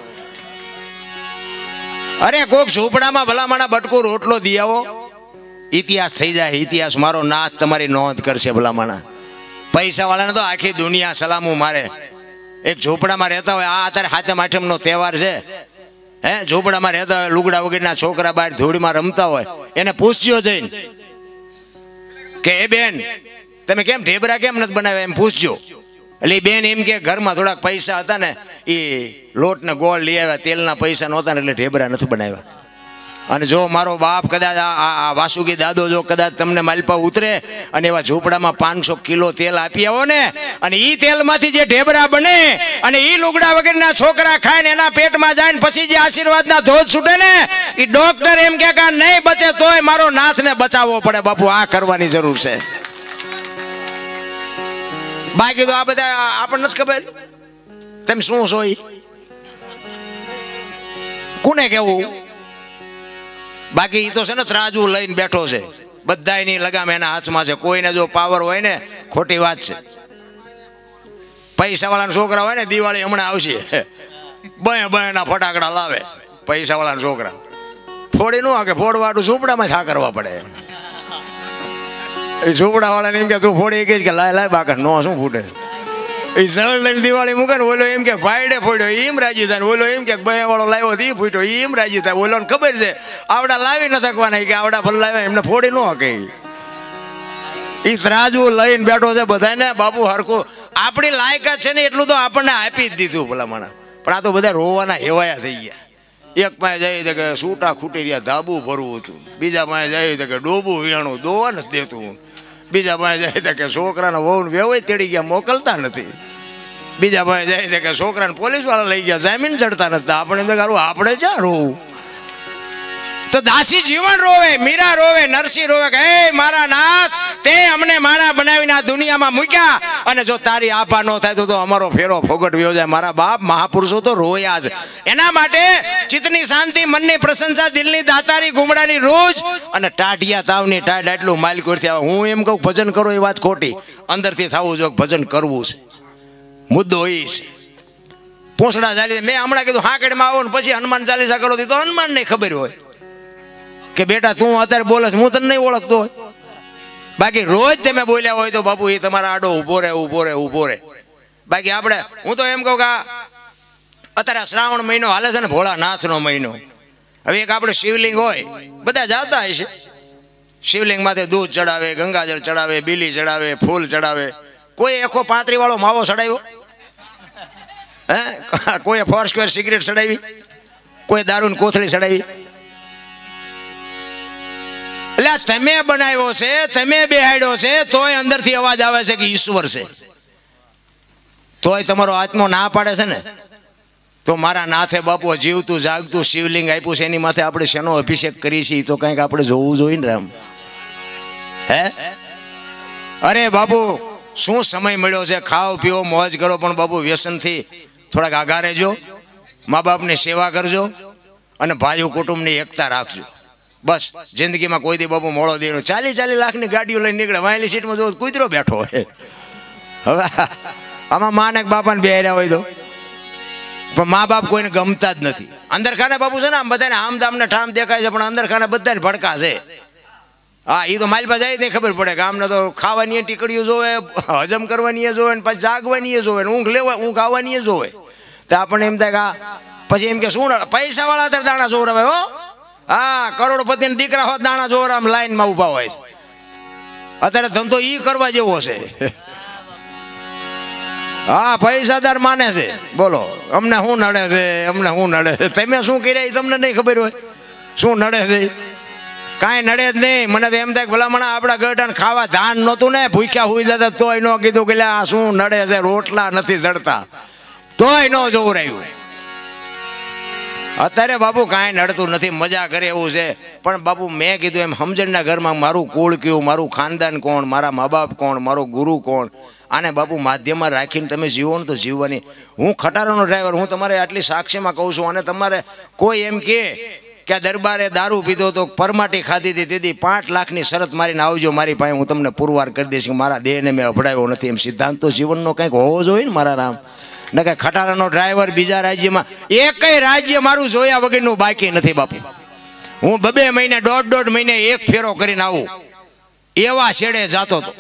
અરે કોક ઝૂંપડામાં ભલામણા બટકું રોટલો દી આવો, ઇતિહાસ થઈ જાય. ઇતિહાસ મારો નાથ તમારી નોંધ કરશે ભલામણા. પૈસા વાળાને તો આખી દુનિયા સલામું મારે. એક ઝૂંપડામાં રહેતા હોય, આ અત્યારે હાથમ આઠમનો તહેવાર છે, હે ઝૂંપડામાં રહેતા હોય, લુગડા વગરના છોકરા બહાર ધૂળમાં રમતા હોય, એને પૂછજો જઈને કે એ બેન તમે કેમ ઢેબરા કેમ નથી બનાવ્યા? એમ પૂછજો. એટલે એ બેન એમ કે ઘરમાં થોડાક પૈસા હતા ને એ લોટ ને ગોળ લઈ આવ્યા, તેલના પૈસા નહોતા ને એટલે ઢેબરા નથી બનાવ્યા. અને જો મારો બાપ કદાચ આ વાસુકી દાદો જો કદાચ તમને માલપા ઉતરે અને એવા ઝૂંપડામાં 500 કિલો તેલ આપી આવો ને, અને એ તેલમાંથી જે ઢેબરા બને અને એ લુગડા વગરના છોકરા ખાય ને એના પેટમાં જાય ને પછી જે આશીર્વાદના ધોધ છૂટે ને, એ ડોક્ટર એમ કે નહીં બચે તોય મારો નાથને બચાવવો પડે. બાપુ આ કરવાની જરૂર છે. બાકી તો આ બધા આપણને નથી ખબર તમે શું છો. કોને કેવું? બાકી તો છે ને ત્રાજવું લઈને બેઠો છે, બધાયની લગામ એના હાથમાં છે. કોઈને જો પાવર હોય ને, ખોટી વાત છે. પૈસા વાળાના છોકરા હોય ને, દિવાળી હમણાં આવશે, બના ફટાકડા લાવે પૈસા વાળાના છોકરા. ફોડી નો કે ફોડવાડું ઝૂંપડામાં છા કરવા પડે. એ ઝૂંપડા વાળાને એમ કે તું ફોડી ગઈ કે લાય બાકા નો શું ફૂટે. એ સરળ લઈને દિવાળી મૂકે ને, ઓલો એમ કે ભાઈડે ફોડ્યો એમ રાજી થાય, ઓલો એમ કે બે વાળો લાવ્યો એ ફૂટ્યો એમ રાજી થાય. ઓલોને ખબર છે આવડા લાવી ન થકવાના કે આવડા ભલે લાવ્યા એમને ફોડી ન હકે. એ ત્રાજવું લઈને બેઠો છે બધાને. બાપુ હરખું આપણી લાયકાત છે ને એટલું તો આપણને આપી જ દીધું ભલામણા. પણ આ તો બધા રોવાના હેવાયા થઈ ગયા. એક પાસે જાય છે કે સૂટા ખૂટી રહ્યા ધાબુ ભરવું હતું, બીજા પાસે જાય છે કે ડોબું વિયાણું દોવા નથી દેતું, બીજા પાસે જાય છે કે છોકરાના વહુ વેવાય તેડી ગયા મોકલતા નથી. બીજા ભાઈ જાય છે કે છોકરાને પોલીસ વાળા લઈ ગયા, જામીન ચડતા નથી. આપણે એમ કરું આપણે ક્યાં રોવું? તો દાસી જીવન રોવે, મીરા રોવે, નરસિંહ રોવે કે હે મારા નાથ, તે અમને મારા બનાવીને આ દુનિયામાં મૂક્યા, અને જો તારી આભા ન થાય તો અમારો ફેરો ફોગટવ્યો જાય. મારા બાપ મહાપુરુષો તો રોયા જ. એના માટે ચિત્તની શાંતિ, મનની પ્રશંસા, દિલની દાતારી, ગુમડાની રોજ અને ટાઢિયા તાવની ટાઢ આટલું માલિકોરથી આવે. હું એમ કહું ભજન કરો એ વાત ખોટી, અંદરથી થવું જો ભજન કરવું છે. મુદ્દો એ છે. પોસડા ચાલી મેં હમણાં કીધું હાકડમાં આવો ને પછી હનુમાન ચાલીસા કરો તો હનુમાન નહીં ખબર હોય કે બેટા તું અત્યારે બોલે હું તને નહીં ઓળખતો હોય. બાકી રોજ તમે બોલ્યા હોય તો બાપુ એ તમારા આડો ઊભો રહે, ઊભો રહે, ઊભો રહે. બાકી આપણે હું તો એમ કહું કે અત્યારે શ્રાવણ મહિનો હાલે છે ને, ભોળાનાથનો મહિનો. હવે એક આપણે શિવલિંગ હોય, બધા જાતા હોય છે શિવલિંગ માથે દૂધ ચડાવે, ગંગાજળ ચડાવે, બીલી ચડાવે, ફૂલ ચડાવે. કોઈ એકો 35 વાળો માવો ચડાવ્યો? હે? કોઈ 4 સ્ક્વેર સિગરેટ ચડાવી? કોઈ દારૂની કોથળી ચડાવી? એટલે તમે બનાવ્યો છે, તમે બેહાડ્યો છે, તોય અંદરથી અવાજ આવે છે કે ઈશ્વર છે. તોય તમારો આત્મો ના પાડે છે ને. તો મારા નાથે બાપુ જીવતું જાગતું શિવલિંગ આપ્યું છે, એની માથે આપણે શેનો અભિષેક કરી છીએ તો કંઈક આપણે જોવું જોઈએ ને રામ. હે અરે બાપુ શું સમય મળ્યો છે, ખાઓ પીઓ મોજ કરો, પણ બાપુ વ્યસનથી થોડાક આઘા રહેજો, મા બાપની સેવા કરજો અને ભાઈઓ કુટુંબની એકતા રાખજો. બસ જિંદગીમાં કોઈ દી બાપુ મોડો દેનો 40 લાખની ગાડીઓ લઈને નીકળે, વાયલી સીટમાં જો કૂતરો બેઠો હોય. હવે આમાં મા ને બાપાને બેહર્યા હોય તો પણ મા બાપ કોઈને ગમતા જ નથી. અંદર ખાને બાપુ છે ને આમ બધાને આમ દામને ઠામ દેખાય છે, પણ અંદર ખાને બધાને ભડકા છે. હા એ તો મારી પાસે જાય નહીં ખબર પડે કે આમને તો ખાવાની ટીકડીઓ જોવે, હજમ કરવાની જોવે, ને પછી જાગવાની જોવે, ઊંઘ લેવા ઊંઘ આવવાની જોવે. તો આપણને એમ થાય કે પછી એમ કે શું પૈસા વાળા અત્યારે દાણા જોવરાવે હો. હા કરોડપતિના દીકરા હોત દાણા જોવરા આમ લાઈનમાં ઊભા હોય છે. અત્યારે ધંધો ઈ કરવા જેવો છે. હા પૈસાદાર માને છે. બોલો અમને શું નડે છે, અમને શું નડે છે? તમે શું કર્યા એ તમને નહીં ખબર હોય. શું નડે છે? કાંઈ નડે જ નહીં. મને તો એમ થાય ભલામણ આપણા ગઢાને ખાવા ધાન નહોતું ને, ભૂખ્યા હોઈ જતા તોય ન કીધું કે આ શું નડે છે, રોટલા નથી જડતા તોય ન જોવું રહ્યું. અત્યારે બાપુ કાંઈ નડતું નથી, મજા કરે એવું છે. પણ બાપુ મેં કીધું એમ સમજણના ઘરમાં મારું કુળ કયું, મારું ખાનદાન કોણ, મારા મા બાપ કોણ, મારો ગુરુ કોણ, આને બાપુ માધ્યમમાં રાખીને તમે જીવો ને તો જીવવાની. હું ખટારાનો ડ્રાઈવર, હું તમારે આટલી સાક્ષીમાં કહું છું. અને તમારે કોઈ એમ કે આ દરબારે દારૂ પીધો તો પરમાટી ખાધી હતી, તેથી 5 લાખની શરત મારીને આવજો મારી પાસે, હું તમને પુરવાર કરી દઈશ કે મારા દેહને મેં અભડાવ્યો નથી. એમ સિદ્ધાંત તો જીવનનો કંઈક હોવો જોઈએ ને મારા રામ. ને કે ખટારાનો ડ્રાઈવર બીજા રાજ્યમાં, એકય રાજ્ય મારું જોયા વગરનું બાકી નથી બાપુ. હું 2 મહિને 1.5 મહિને એક ફેરો કરીને આવું એવા છેડે જાતો હતો.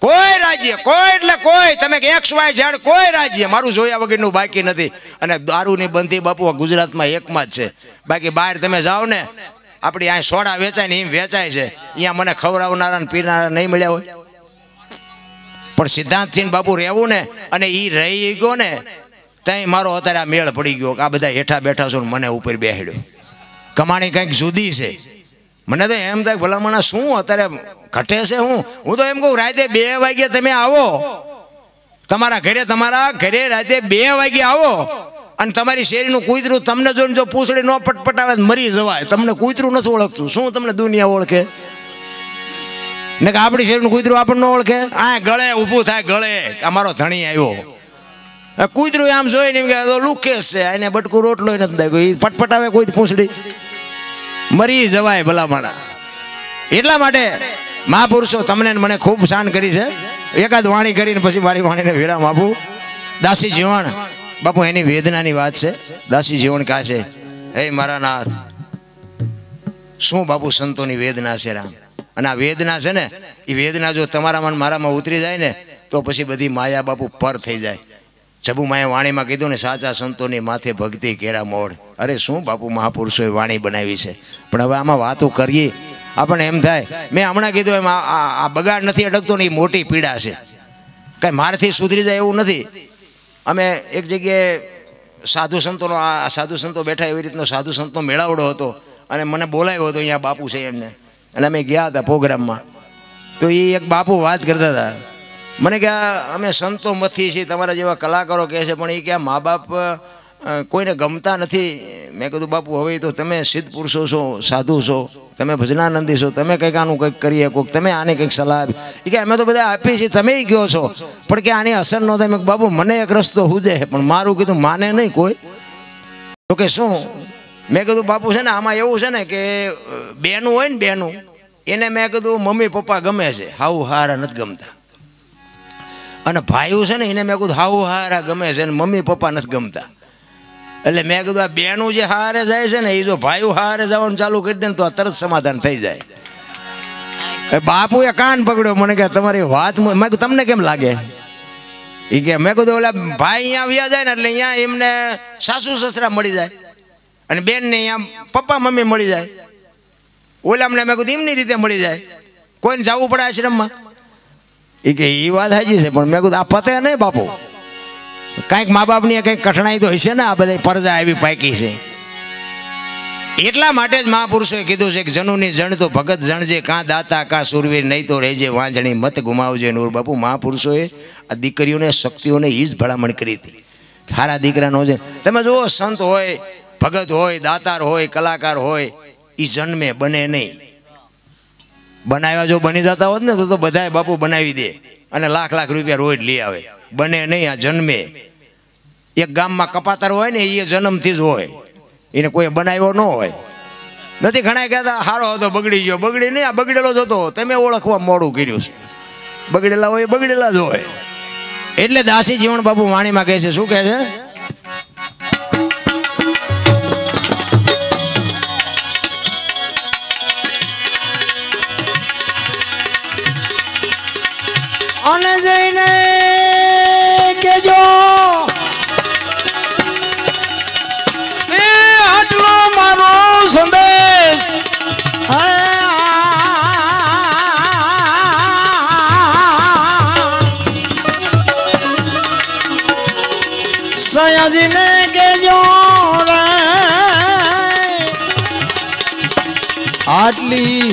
કોઈ રાજ્ય, કોઈ એટલે કોઈ, તમે XYZ કોઈ રાજ્ય મારું જોયા વગરનું બાકી નથી. અને દારૂની બંધી બાપુ ગુજરાતમાં એકમાં જ છે. બાકી બહાર તમે જાઓ ને, આપણી અહીં સોડા વેચાય ને એમ વેચાય છે, અહીંયા મને ખવડાવનારા ને પીનારા નહીં મળ્યા હોય. પણ સિદ્ધાંતથી બાપુ રહેવું ને, અને એ રહી ગયો ને ત્યાં મારો અત્યારે આ મેળ પડી ગયો કે આ બધા હેઠા બેઠા છો ને મને ઉપર બેહાડ્યો. કમાણી કંઈક જુદી છે. મને તો એમ થાય ભલામણ શું અત્યારે ઘટે છે. હું તો એમ કહું રાતે 2 વાગે તમે આવો તમારા ઘરે રાતે 2 વાગે આવો, અને તમારી શેરીનું કૂતરું તમને જોઈને જો પૂછડી ન પટપટાવે મરી જવાય. તમને કૂતરું નથી ઓળખતું, શું તમને દુનિયા ઓળખે? ને કે આપણી શેરીનું કૂતરું આપણને ઓળખે? આ ગળે ઊભું થાય, ગળે અમારો ધણી આવ્યો. કૂતરું આમ જોઈને એમ કે લુકેશ છે, એને બટકું રોટલો નથી દાખ્યો, એ પટપટાવે કોઈ પૂછડી મરી જવાય ભલામણા. એટલા માટે મહાપુરુષો તમને મને ખૂબ શાન કરી છે. એકાદ વાણી કરીને પછી મારી વાણીને વિરામ આપું. દાસી જીવન બાપુ એની વેદનાની વાત છે. દાસી જીવન કહે છે, હે મારા નાથ, શું બાપુ સંતોની વેદના છે રામ. અને આ વેદના છે ને, એ વેદના જો તમારામાં મારામાં ઉતરી જાય ને તો પછી બધી માયા બાપુ પર થઈ જાય. જબુમાએ વાણીમાં કીધું ને, સાચા સંતોની માથે ભક્તિ કેરા મોડ. અરે શું બાપુ મહાપુરુષોએ વાણી બનાવી છે. પણ હવે આમાં વાતો કરીએ આપણને એમ થાય, મેં હમણાં કીધું એમ આ બગાડ નથી અટકતો ને, એ મોટી પીડા છે. કાંઈ મારથી સુધરી જાય એવું નથી. અમે એક જગ્યાએ સાધુ સંતો બેઠા એવી રીતનો સાધુ સંતનો મેળાવડો હતો, અને મને બોલાવ્યો હતો અહીંયા બાપુ છે એમને, અને અમે ગયા હતા પ્રોગ્રામમાં. તો એ એક બાપુ વાત કરતા હતા મને કે અમે સંતો મથી છીએ, તમારા જેવા કલાકારો કહે છે, પણ એ કે મા બાપ કોઈને ગમતા નથી. મેં કીધું બાપુ હવે તો તમે સિદ્ધ પુરુષો છો, સાધુ છો, તમે ભજનાનંદી છો, તમે કંઈક આનું કંઈક કરીએ, કોઈક તમે આને કંઈક સલાહ આપી. એ કે અમે તો બધા આપીએ છીએ, તમે કહો છો, પણ કે આની અસર ન થાય. મેં બાપુ મને એક રસ્તો હુજે, પણ મારું કીધું માને નહીં કોઈ. તો કે શું? મેં કીધું બાપુ છે ને આમાં એવું છે ને કે બેનું હોય ને, બેનું એને મેં કીધું મમ્મી પપ્પા ગમે છે, હાવ હારા નથી ગમતા. અને ભાઈઓ છે ને એને મેં કીધું હાવ હારા ગમે છે ને મમ્મી પપ્પા નથી ગમતા. એટલે મેં કીધું આ બેનું જે હારે જાય છે ને એ જો ભાઈઓ હારે જવાનું ચાલુ કરી દે ને તો આ તરત સમાધાન થઈ જાય. બાપુએ કાન પકડ્યો, મને કે તમારી વાત મેં કીધું તમને કેમ લાગે? એ કે મેં કીધું ઓલા ભાઈ અહીંયા આવ્યા જાય ને એટલે અહીંયા એમને સાસુ સસરા મળી જાય અને બેનને અહીંયા પપ્પા મમ્મી મળી જાય. ઓલામને મેં કીધું એમની રીતે મળી જાય, કોઈને જવું પડે આશ્રમમાં. એ કે એ વાત સાચી છે, પણ મેં કીધું આ પતે નહીં બાપુ, કાંઈક મા બાપની કંઈક કઠણાઈ તો હશે ને, આ બધા પરજા એવી પાકી છે. એટલા માટે જ મહાપુરુષોએ કીધું છે કે જનુની જણ તો ભગત જણજે, કાં દાતા કાં સુરવીર, નહીં તો રહેજે વાંજણી, મત ગુમાવજે નૂર. બાપુ મહાપુરુષોએ આ દીકરીઓને શક્તિઓને એ જ ભલામણ કરી હતી, સારા દીકરાનો છે. તમે જુઓ સંત હોય, ભગત હોય, દાતાર હોય, કલાકાર હોય, એ જન્મે બને નહીં. બનાવ્યા જો બની જતા હોત ને તો બધાએ બાપુ બનાવી દે અને લાખ લાખ રૂપિયા રોજ લઈ આવે. બને નહીં, આ જન્મે. એક ગામમાં કપાતર હોય ને એ જન્મથી જ હોય, એને કોઈ બનાવ્યો ન હોય. નથી ઘણા કહેતા સારો હતો બગડી ગયો, બગડી નહીં, આ બગડેલો જ હતો, તમે ઓળખવા મોડું કર્યું છે. બગડેલા હોય બગડેલા જ હોય. એટલે દાસી જીવન બાપુ વાણીમાં કહે છે, શું કહે છે? અને જઈને કેજો એ આટલો મારો સંદેશ સયાજીને કેજો રે આટલી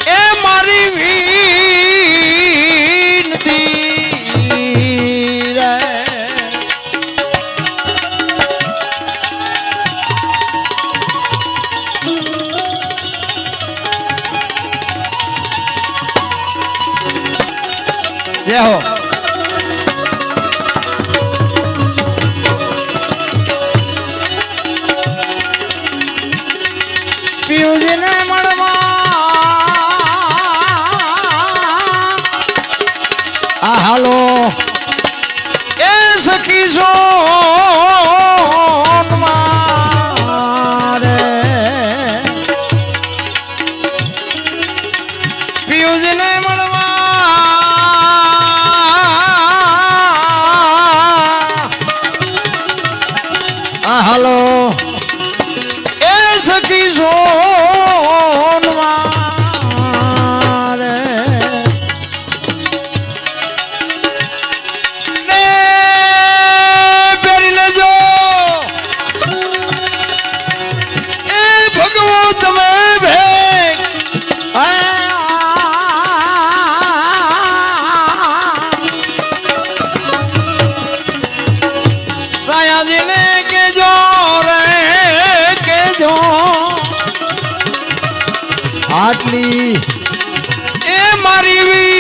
એ મારી જય હો. પિયુષને મળવા આ હાલો એ સખી છો મારે પિયુષને મળવા હાલો એ સખી સોનવારે ને પહેરી લેજો એ ભગવો તમે ભેગ સાયાજીને કેજો આટલી એ મારી વિનતી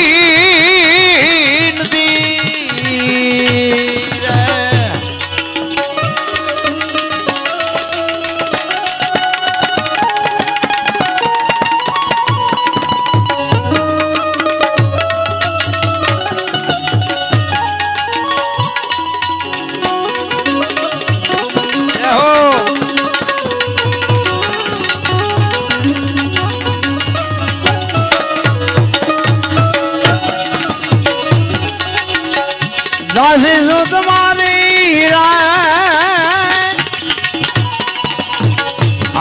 દાસી શું તમારી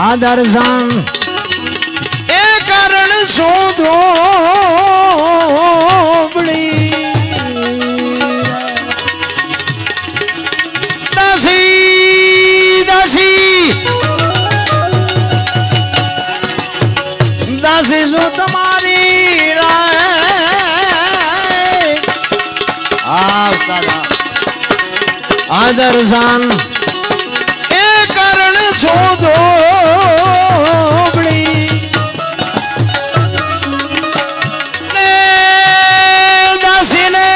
આ દર્શન એ કારણ શું ધોબળી દાસી દાસી દાસી શું તમારી દર્શન એ કરણ છો ધોબળી ને દાસીને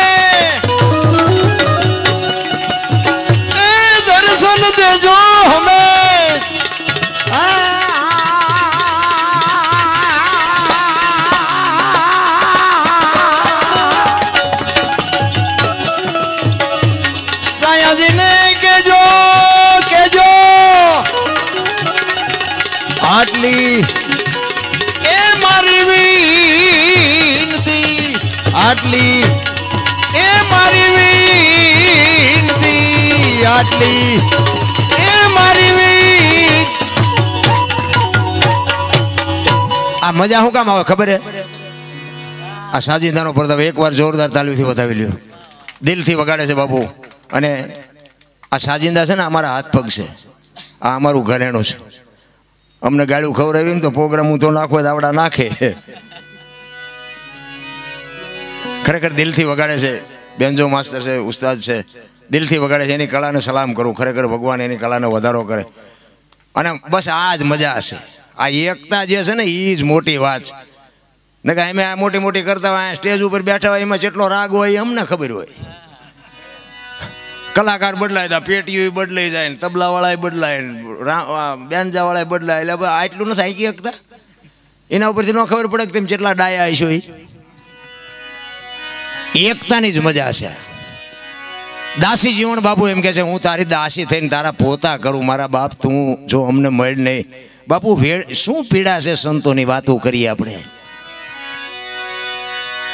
એ દર્શન દેજો હમે આટલી એ મારી વિનતી આટલી એ મારી વિનતી આટલી એ મારી આ મજા શું કામ આવે ખબર હે આ સાજિંદાનો પ્રતાપ એકવાર જોરદાર તાલીમથી વધાવી લ્યો દિલથી વગાડે છે બાપુ અને આ સાજિંદા છે ને અમારા હાથ પગ છે આ અમારું ઘરેણું છે અમને ગાળું ખવડાવી ને તો પ્રોગ્રામ હું તો નાખો દાવડા નાખે ખરેખર દિલથી વગાડે છે બેન્જો માસ્ટર છે ઉસ્તાદ છે દિલથી વગાડે છે એની કલાને સલામ કરું ખરેખર ભગવાન એની કલાનો વધારો કરે અને બસ આ જ મજા છે આ એકતા જે છે ને એ જ મોટી વાત છે ને કે અમે આ મોટી મોટી કરતા હોય સ્ટેજ ઉપર બેઠા હોય એમાં જેટલો રાગ હોય અમને ખબર હોય કલાકાર બદલાય તા પેટીઓ બદલાઈ જાય ને તબલાવાળા બદલાય બેન્જાવાળા બદલાય એટલે આટલું નથી આંકી શકતા એના ઉપરથી ન ખબર પડે કે તમે જેટલા ડાયા હશો એકતાની જ મજા છે દાસી જીવન બાપુ એમ કે છે હું તારી દાસી થઈને તારા પોતા કરું મારા બાપ તું જો અમને મળ નહીં બાપુ શું પીડા છે સંતોની વાતો કરીએ આપણે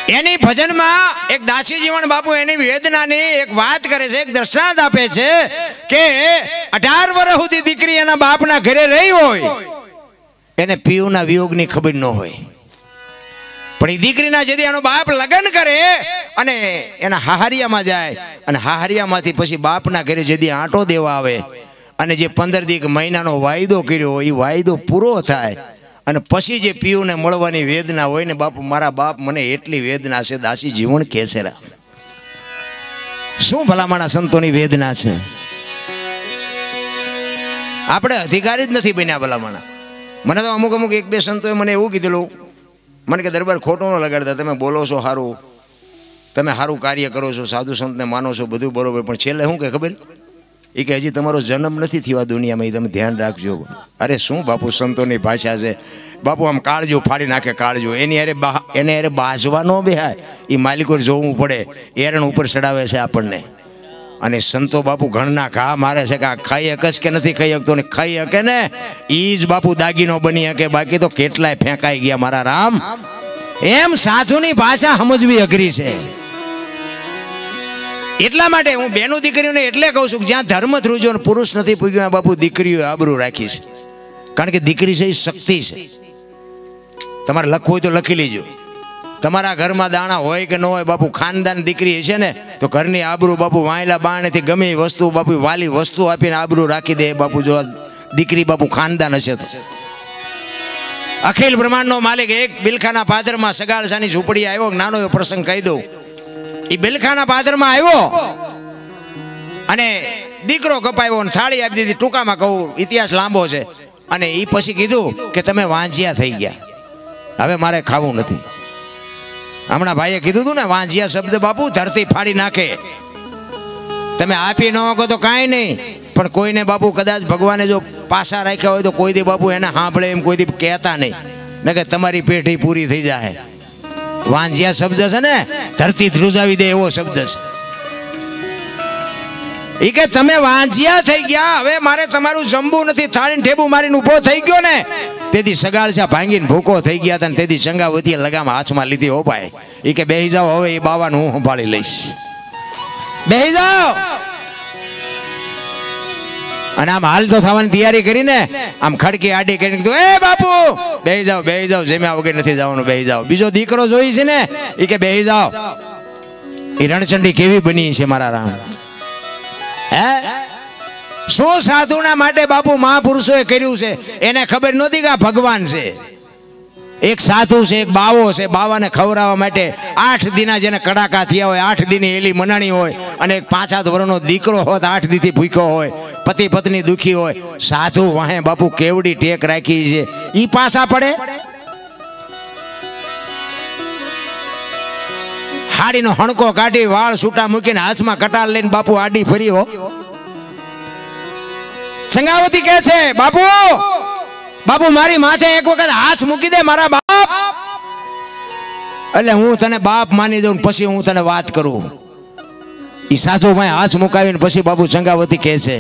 એની ભજનમાં એક દાસી જીવન બાપુ એની વેદનાની એક વાત કરે છે એક દ્રષ્ટાંત આપે છે કે 18 વર્ષ સુધી દીકરી એના બાપના ઘરે રહી હોય એને પીયુના વિયોગની ખબર ન હોય પણ એ દીકરીના જેથી એનો બાપ લગ્ન કરે અને એના હાહરિયામાં જાય અને હાહરિયામાંથી પછી બાપના ઘરે જેથી આંટો દેવા આવે અને જે 15 મહિનાનો વાયદો કર્યો એ વાયદો પૂરો થાય અને પછી જે પીયુને મળવાની વેદના હોય ને બાપુ મારા બાપ મને એટલી વેદના છે દાસી જીવન કે છે શું ભલામણા સંતોની વેદના છે આપણે અધિકારી જ નથી બન્યા ભલામણા મને તો અમુક એક બે સંતોએ મને એવું કીધેલું મને કે દરબાર ખોટું ન લગાડતા તમે બોલો છો સારું તમે સારું કાર્ય કરો છો સાધુ સંતને માનો છો બધું બરોબર પણ છેલ્લે શું કે ખબર એ કે હજી તમારો જન્મ નથી થયો આ દુનિયામાં એ તમે ધ્યાન રાખજો અરે શું બાપુ સંતોની ભાષા છે બાપુ આમ કાળજો ફાડી નાખે કાળજો એને અરે બાજવા ન બેહાય એ માલિકો જોવું પડે એરણ ઉપર ચડાવે છે આપણને અને સંતો બાપુ ઘણના ઘા મારે છે કે આ ખાઈ હક જ કે નથી ખાઈ શકતો ને ખાઈ હકે ને એ જ બાપુ દાગીનો બની શકે બાકી તો કેટલાય ફેંકાઈ ગયા મારા રામ એમ સાધુની ભાષા સમજવી અઘરી છે એટલા માટે હું બેનું દીકરીઓને એટલે કહું છું કે જ્યાં ધર્મ ધ્રુજો ને પુરુષ નથી પૂગ્યો બાપુ દીકરીઓ આબરૂ રાખી છે કારણ કે દીકરી છે એ શક્તિ છે તમારે લખવું હોય તો લખી લેજો તમારા ઘરમાં દાણા હોય કે ન હોય બાપુ ખાનદાન દીકરી છે ને તો ઘરની આબરૂ બાપુ વાયલા બાણેથી ગમે એ વસ્તુ બાપુ વાલી વસ્તુ આપીને આબરૂ રાખી દે બાપુ જો દીકરી બાપુ ખાનદાન હશે તો અખિલ બ્રહ્માંડનો માલિક એક બિલખાના પાદરમાં સગાળસાની ઝૂંપડી આવ્યો નાનો એવો પ્રસંગ કહી દઉં એ બિલખાના પાદરમાં આવ્યો અને દીકરો કપાયો અને થાળી આપી દીધી ટૂંકામાં કહું ઇતિહાસ લાંબો છે અને એ પછી કીધું કે તમે વાંજિયા થઈ ગયા હવે મારે ખાવું નથી હમણાં ભાઈએ કીધું હતું ને વાંજિયા શબ્દ બાપુ ધરતી ફાડી નાખે તમે આપી ન શકો તો કાંઈ નહીં પણ કોઈને બાપુ કદાચ ભગવાને જો પાસા રાખ્યા હોય તો કોઈ દી બાપુ એને સાંભળે એમ કોઈ દી કહેતા નહીં ને કે તમારી પેઢી પૂરી થઈ જાય વાંજિયા શબ્દ છે ને ધરતી ધ્રુજાવી દે એવો શબ્દ છે એ કે તમે વાંજિયા થઈ ગયા હવે મારે તમારું જમવું નથી થાળીને ઠેબુ મારીને ઊભો થઈ ગયો ને તેથી સગાળસા ભાંગીને ભૂકો થઈ ગયા હતા ને તેથી ચંગાવતીએ લગામ હાથમાં લીધી હો ભાઈ એ કે બેહી જાઓ હવે એ બાવાને હું સંભાળી લઈશ બેહી જાઓ અને આમ હાલ તો થવાની તૈયારી કરીને આમ ખડકી આડી કરીને કીધું એ બાપુ બેહી જાઓ જમ્યા વગર નથી જવાનું બેહી જાઓ બીજો દીકરો જોઈ છે ને એ કે બેહી જાઓ એ રણચંડી કેવી બની છે મારા રામ હે શું સાધુના માટે બાપુ મહાપુરુષોએ કર્યું છે એને ખબર નહોતી કે આ ભગવાન છે એક સાધુ છે, એક બાવો છે. બાવાને ખવડાવવા માટે 8 દીના જેને કડાકા થયા હોય, 8 દીની એલી મનાણી હોય, અને એક 5-7 વર્ષનો દીકરો હોત 8 દીથી ભૂખ્યો હોય, પતિ પત્ની દુખી હોય, સાધુ વાહે બાપુ કેવડી ટેક રાખી છે. ઈ પાસા પડે? હાડીનો હણકો કાઢી વાળ છૂટા મૂકીને હાથમાં કટાર લઈને બાપુ આડી ફરી હો. સંગાવતી કહે છે, બાપુ બાપુ મારી માથે એક વખત હાથ મૂકી દે મારા બાપ, એટલે હું તને બાપ માની દઉં, પછી હું તને વાત કરું. ઈ સાધુ ભાઈ હાથ મુકાવીને પછી બાપુ સંગાવતી કહે છે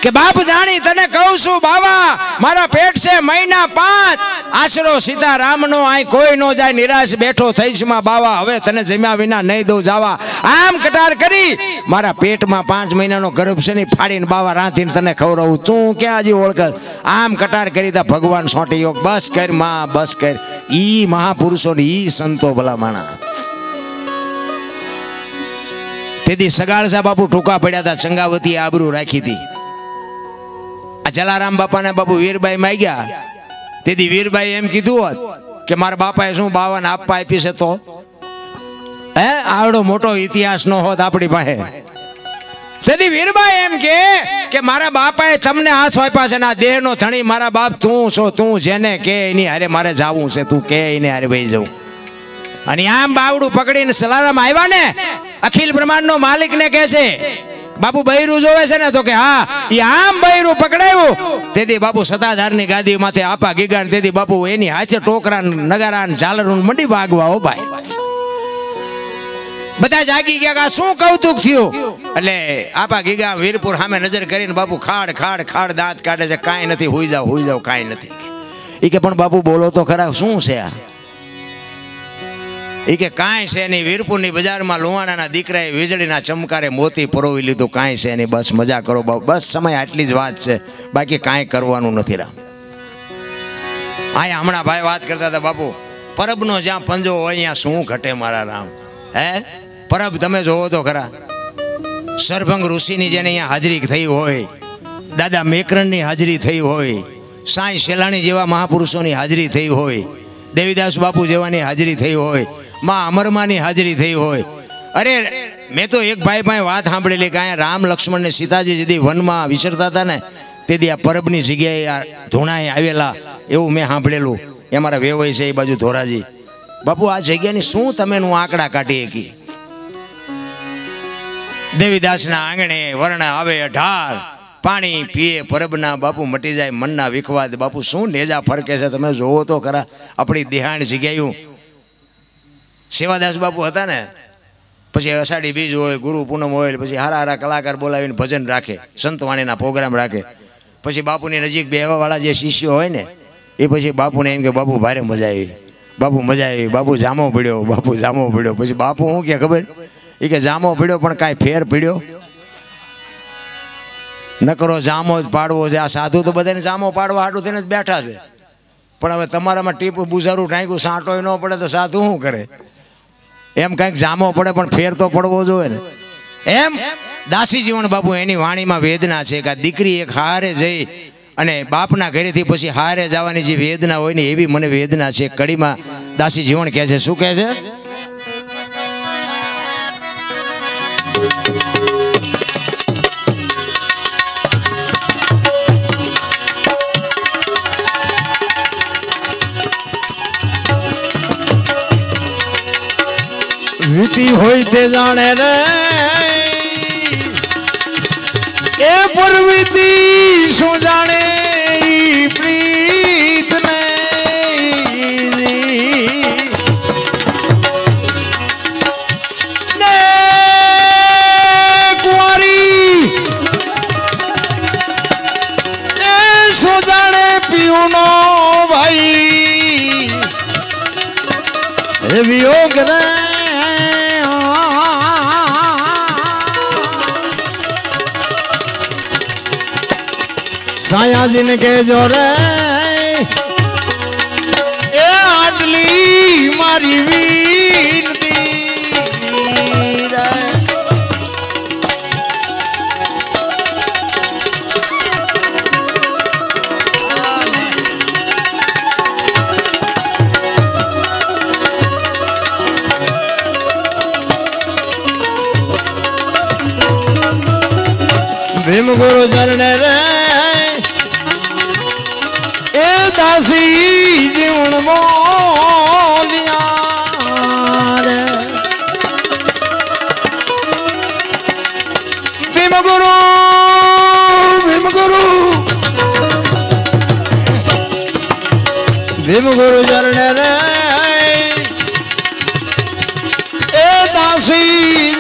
કે બાપ જાણી તને કહું છું બાવા, મારા પેટ છે મહિના 5, આશરો સીતારામનો, આય કોઈ નો જાય, નિરાશ બેઠો થઈશ માં બાવા, હવે તને જમ્યા વિના નહીં દઉં જાવા. આમ કટાર કરી મારા પેટમાં 5 મહિનાનો ગર્ભ છે ને ફાડીને બાવા રાંધીને તને ખવડાવું. તું ક્યાં હજી ઓળખ? આમ કટાર કરી તા ભગવાન સોંટી યોગ. બસ કર માં, બસ કર. ઈ મહાપુરુષો ને ઈ સંતો ભલા માણા. તેથી સગાળસા બાપુ ટૂંકા પડ્યા હતા. સંગાવતી આબરૂ રાખી હતી. જલારામ બાપાને બાપુ વીરબાઈ માંગ્યા, તેથી વીરબાઈ એમ કીધું હોત કે મારા બાપાએ શું બાવાને આપવા આપી છે, તો આવડો મોટો ઇતિહાસ નો હોત આપણી પાસે. તેથી વીરબાઈ એમ કે મારા બાપાએ તમને હાથ આપ્યા છે, ના દેહનો ધણી મારા બાપ તું છો, તું જેને કે એની હારે મારે જાવું છે, તું કે એને હારે ભાઈ જવું. અને આમ બાવડું પકડીને જલારામ આવ્યા ને, અખિલ બ્રહ્માંડનો માલિકને કહે છે બાપુ બૈરું જોવે છે ને, તો કે હા. એ આમ બૈરું પકડાયું, તેથી બાપુ સતાધારની ગાદી માથે આપા ગીગા, તેથી બાપુ એની હાથે ટોકરા નગારા ઝાલરું મંડી ભાગવા. હો ભાઈ, બધા જાગી ગયા, શું કૌતુક થયું? એટલે આપા ગીગા વીરપુર સામે નજર કરીને બાપુ ખાડ ખાડ ખાડ દાંત કાઢે છે, કાંઈ નથી, હોઈ જાવ કાંઈ નથી. એ કે પણ બાપુ બોલો તો ખરા, શું છે આ? એ કે કાંઈ છે નહીં, વીરપુરની બજારમાં લુવાણાના દીકરાએ વીજળીના ચમકારે મોતી પરોવી લીધું, કાંઈ છે નહીં, બસ મજા કરો બાપુ, બસ સમય આટલી જ વાત છે, બાકી કાંઈ કરવાનું નથી. રામ અહીંયા હમણાં ભાઈ વાત કરતા હતા, બાપુ પરબનો જ્યાં પંજો હોય અહીંયા શું ઘટે મારા રામ. પરબ તમે જોવો તો ખરા, સરભંગ ઋષિની જેને અહીંયા હાજરી થઈ હોય, દાદા મેકરણની હાજરી થઈ હોય, સાંઈ શેલાણી જેવા મહાપુરુષોની હાજરી થઈ હોય, દેવીદાસ બાપુ જેવાની હાજરી થઈ હોય, માં અમરમાની હાજરી થઈ હોય. અરે મેં તો એક ભાઈ પાસે વાત સાંભળેલી કે અહીંયા રામ લક્ષ્મણ ને સીતાજી જેથી વનમાં વિચરતા હતા ને, તેથી આ પરબની જગ્યાએ આ ધૂણાએ આવેલા, એવું મેં સાંભળેલું. એ અમારા વેવાઈ છે એ બાજુ ધોરાજી. બાપુ આ જગ્યાની શું તમે આંકડા કાઢી શકી? દેવીદાસના આંગણે વર્ણ આવે 18, પાણી પીએ પરબના, બાપુ મટી જાય મનના વિખવાદ. બાપુ શું નેજા ફરકે છે, તમે જોવો તો ખરા. આપણી દેહાણ જગ્યાયું સેવાદાસ બાપુ હતા ને, પછી અષાઢી બીજ હોય, ગુરુ પૂનમ હોય, પછી હારા હારા કલાકાર બોલાવીને ભજન રાખે, સંતવાણીના પ્રોગ્રામ રાખે. પછી બાપુની નજીક બેહવાવાળા જે શિષ્યો હોય ને, એ પછી બાપુને એમ કે બાપુ ભારે મજા આવી, બાપુ મજા આવી, બાપુ જામો પડ્યો, બાપુ જામો પડ્યો. પછી બાપુ શું કે ખબર? એ કે જામો પડ્યો પણ કાંઈ ફેર પડ્યો નકરો જામો જ પાડવો છે. આ સાધુ તો બધાને જામો પાડવા હાટું થઈને જ બેઠા છે, પણ હવે તમારામાં ટીપ બુઝારું ટાંક્યું સાંટોય ન પડે તો સાધુ શું કરે? એમ કંઈક જામો પડે પણ ફેર તો પડવો જોઈએ ને. એમ દાસી જીવન બાપુ એની વાણીમાં વેદના છે કે આ દીકરી એક હારે જઈ અને બાપના ઘરેથી પછી હારે જવાની જે વેદના હોય ને, એવી મને વેદના છે. કડીમાં દાસી જીવન કહે છે, શું કહે છે? વીતી હોય તે જાણે રે એ પરવીતી શું જાણે પ્રીત ને કુંવારી એ શું જાણે પીવું નો ભાઈ એ વિયોગ ને સાયાજીને કહેજો રે એ આટલી મારી વિનતી રે. गुरु चरण रे ए दासी जीवन बोलिया रे भीम गुरु भीम गुरु चरण रे ए दासी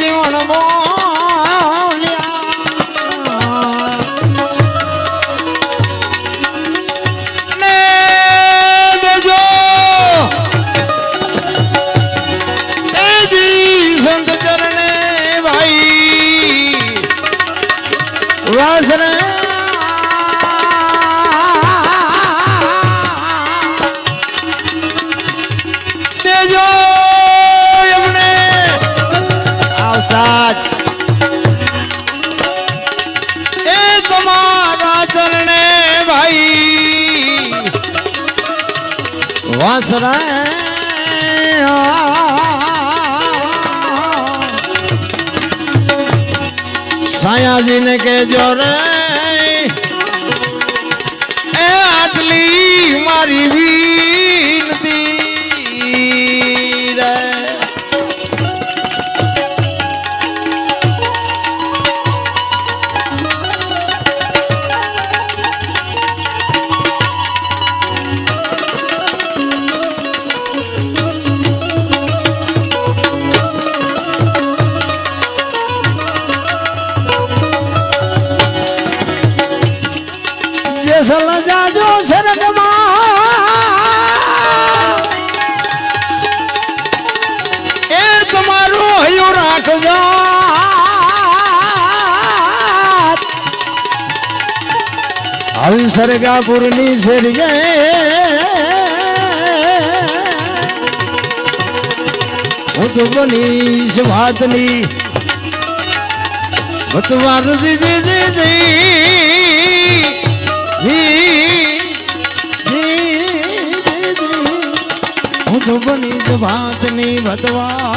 जीवन बोलिया ने देजो ए जी संत चरणे भाई वासने वासरा साया जी ने के जोरे ए आटली मारी विनती रे सल जाजो शरण ए तुम्हारो हयो राख जा हवी सरगापुर नी सिर गए હું તો બનીશ વાતની ભતવાર જી જી જી જી હું તો બનીશ વાતની ભતવા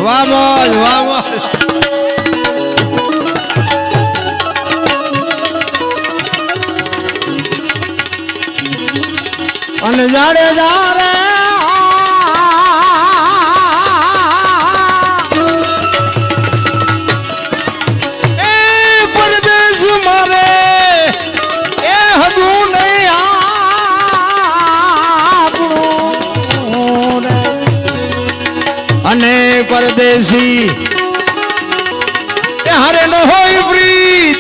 Vamos, vamos. जाड़े जा रे ए परदेश मारे ए हदू नहीं आपनो अने परदेसी हरे न होई प्रीत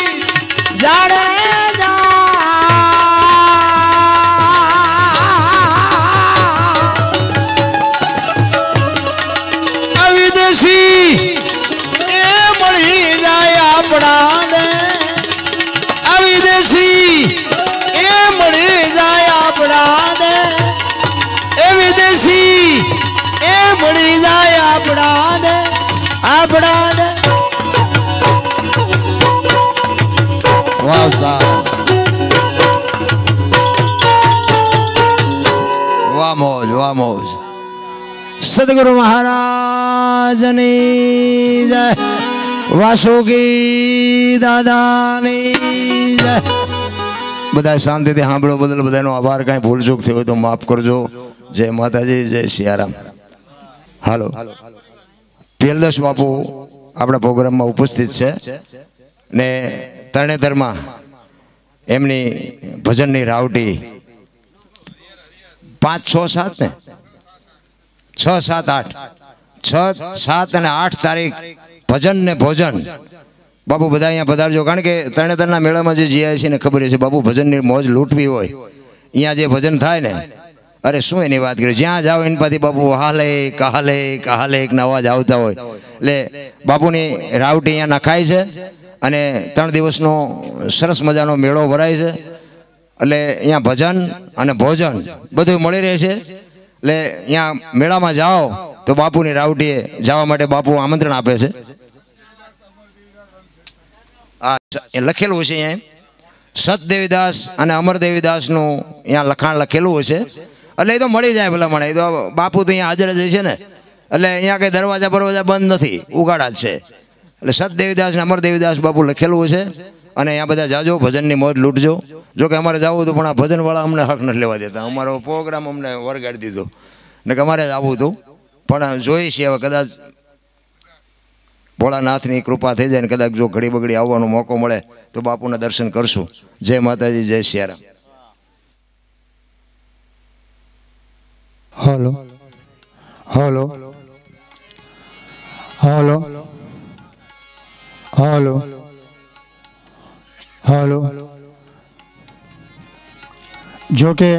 जाड़े सदगुरु महाराज ने जय वासुकी दादा ने जय बधाई शांति थी सांभळो बदल बधाईनो आभार कहीं भूल चूक थी हो तो माफ करजो जय माताजी जय सियाराम हालो पियलदास बापू अपना प्रोग्राम में उपस्थित है ने तरणेतर में एमनी भजन नी रावटी 5, 6, 7 ने 6, 7, 8 6, 7 અને 8 તારીખ ભજન ને ભોજન બાપુ બધા અહીંયા પધારજો કારણ કે તરણેતરના મેળામાં જે જીયા છે ને ખબર છે બાપુ ભજનની મોજ લૂંટવી હોય અહીંયા જે ભજન થાય ને અરે શું એની વાત કરી જ્યાં જાઓ એની પાછી બાપુ હાલે કહાલે કહાલે એક અવાજ આવતા હોય એટલે બાપુની રાવટી અહીંયા નખાય છે અને 3 દિવસનો સરસ મજાનો મેળો ભરાય છે એટલે અહીંયા ભજન અને ભોજન બધું મળી રહે છે એટલે અહીંયા મેળામાં જાઓ તો બાપુની રાવટીએ જવા માટે બાપુ આમંત્રણ આપે છે. હા, એ લખેલું છે અહીંયા સત દેવીદાસ અને અમર દેવીદાસનું અહીંયા લખાણ લખેલું હશે. એટલે એ તો મળી જાય ભલા મને. એ તો બાપુ તો અહીંયા હાજર જ છે ને, એટલે અહીંયા કંઈ દરવાજા બરવાજા બંધ નથી, ઉગાડા જ છે. એટલે સત દેવીદાસ ને અમર દેવીદાસ બાપુ લખેલું છે. અને અહીંયા બધા જાજો, ભજનની મોજ લૂંટજો. જો કે અમારે જવું હતું પણ આ ભજનવાળા અમને હક નથી લેવા દેતા. અમારો પ્રોગ્રામ અમને વળગાડી દીધો ને કે અમારે જ આવવું હતું. પણ જોઈ છીએ હવે કદાચ ભોળાનાથની કૃપા થઈ જાય ને કદાચ જો ઘડી બગડી આવવાનો મોકો મળે તો બાપુના દર્શન કરશું. જય માતાજી, જય Siyaram. Hello hello hello hello hello. જો કે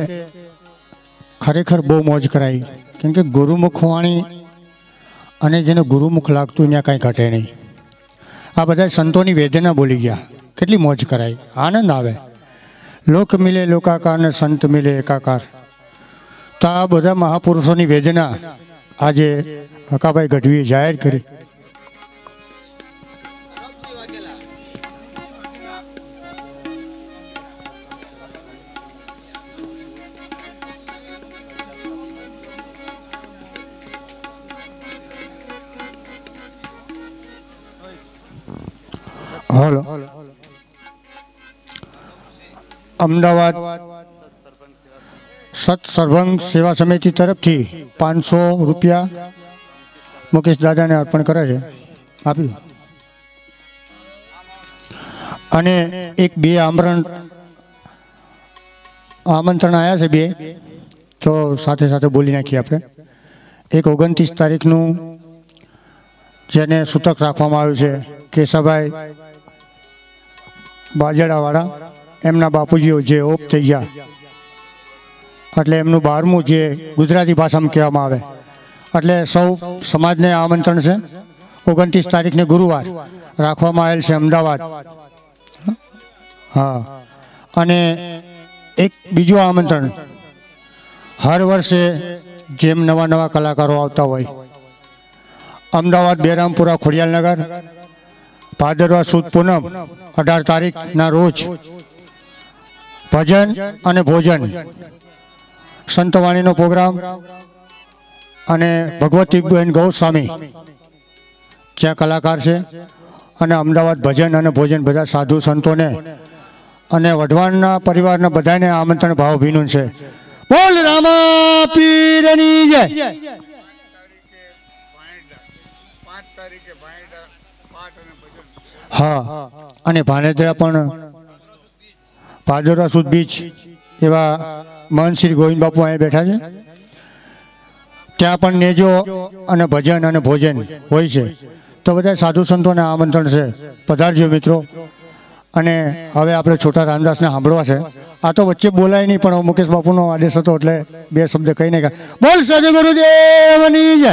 ખરેખર બહુ મોજ કરાઈ, કેમ કે ગુરુમુખ વાણી અને જેને ગુરુમુખ લાગતું ત્યાં કાંઈ ઘટે નહીં. આ બધા સંતોની વેદના બોલી ગયા, કેટલી મોજ કરાઈ, આનંદ આવે. લોક મિલે લોકાકાર ને સંત મિલે એકાકાર. તો આ બધા મહાપુરુષોની વેદના આજે હકાભાઈ ગઢવીએ જાહેર કરી. હલો, અમદાવાદ સત્સર્વંગ સેવા સમિતિ તરફથી 500 રૂપિયા મુકેશ દાદાને અર્પણ કરે છે, આપી દો. અને એક બે આમંત્રણ આવ્યા છે, બે તો સાથે સાથે બોલી નાખીએ આપણે. એક 29 તારીખનું જેને સૂતક રાખવામાં આવ્યું છે કેશાભાઈ બાજડાવાળા, એમના બાપુજીઓ જે ઓપ થઈ ગયા, એટલે એમનું 12મું જે ગુજરાતી ભાષામાં કહેવામાં આવે. એટલે સૌ સમાજને આમંત્રણ છે. 29 તારીખને ગુરુવાર રાખવામાં આવેલ છે અમદાવાદ. હા, અને એક બીજું આમંત્રણ, હર વર્ષે જેમ નવા નવા કલાકારો આવતા હોય, અમદાવાદ બેરામપુરા ખોડિયાલનગર ભાદરવા સુદ પૂનમ 18 તારીખના રોજ ભજન અને ભોજન સંતવાણીનો પ્રોગ્રામ. અને ભગવતીબેન ગૌસ્વામી જ્યાં કલાકાર છે. અને અમદાવાદ ભજન અને ભોજન બધા સાધુ સંતોને અને વઢવાણના પરિવારના બધાને આમંત્રણ ભાવભીનું છે. બોલ રામા પીરની જય. હા, અને ભાનેદરા પણ ભાદરવા સુદ બીચ એવા મહંત શ્રી ગોવિંદ બાપુ અહીંયા બેઠા છે, ત્યાં પણ નેજો અને ભજન અને ભોજન હોય છે. તો બધા સાધુ સંતોને આમંત્રણ છે, પધારજો મિત્રો. અને હવે આપણે છોટા રામદાસને સાંભળવા છે. આ તો વચ્ચે બોલાય નહીં, પણ મુકેશ બાપુનો આદેશ હતો એટલે બે શબ્દ કહી નાખ્યા. બોલ સદગુરુદેવની જય.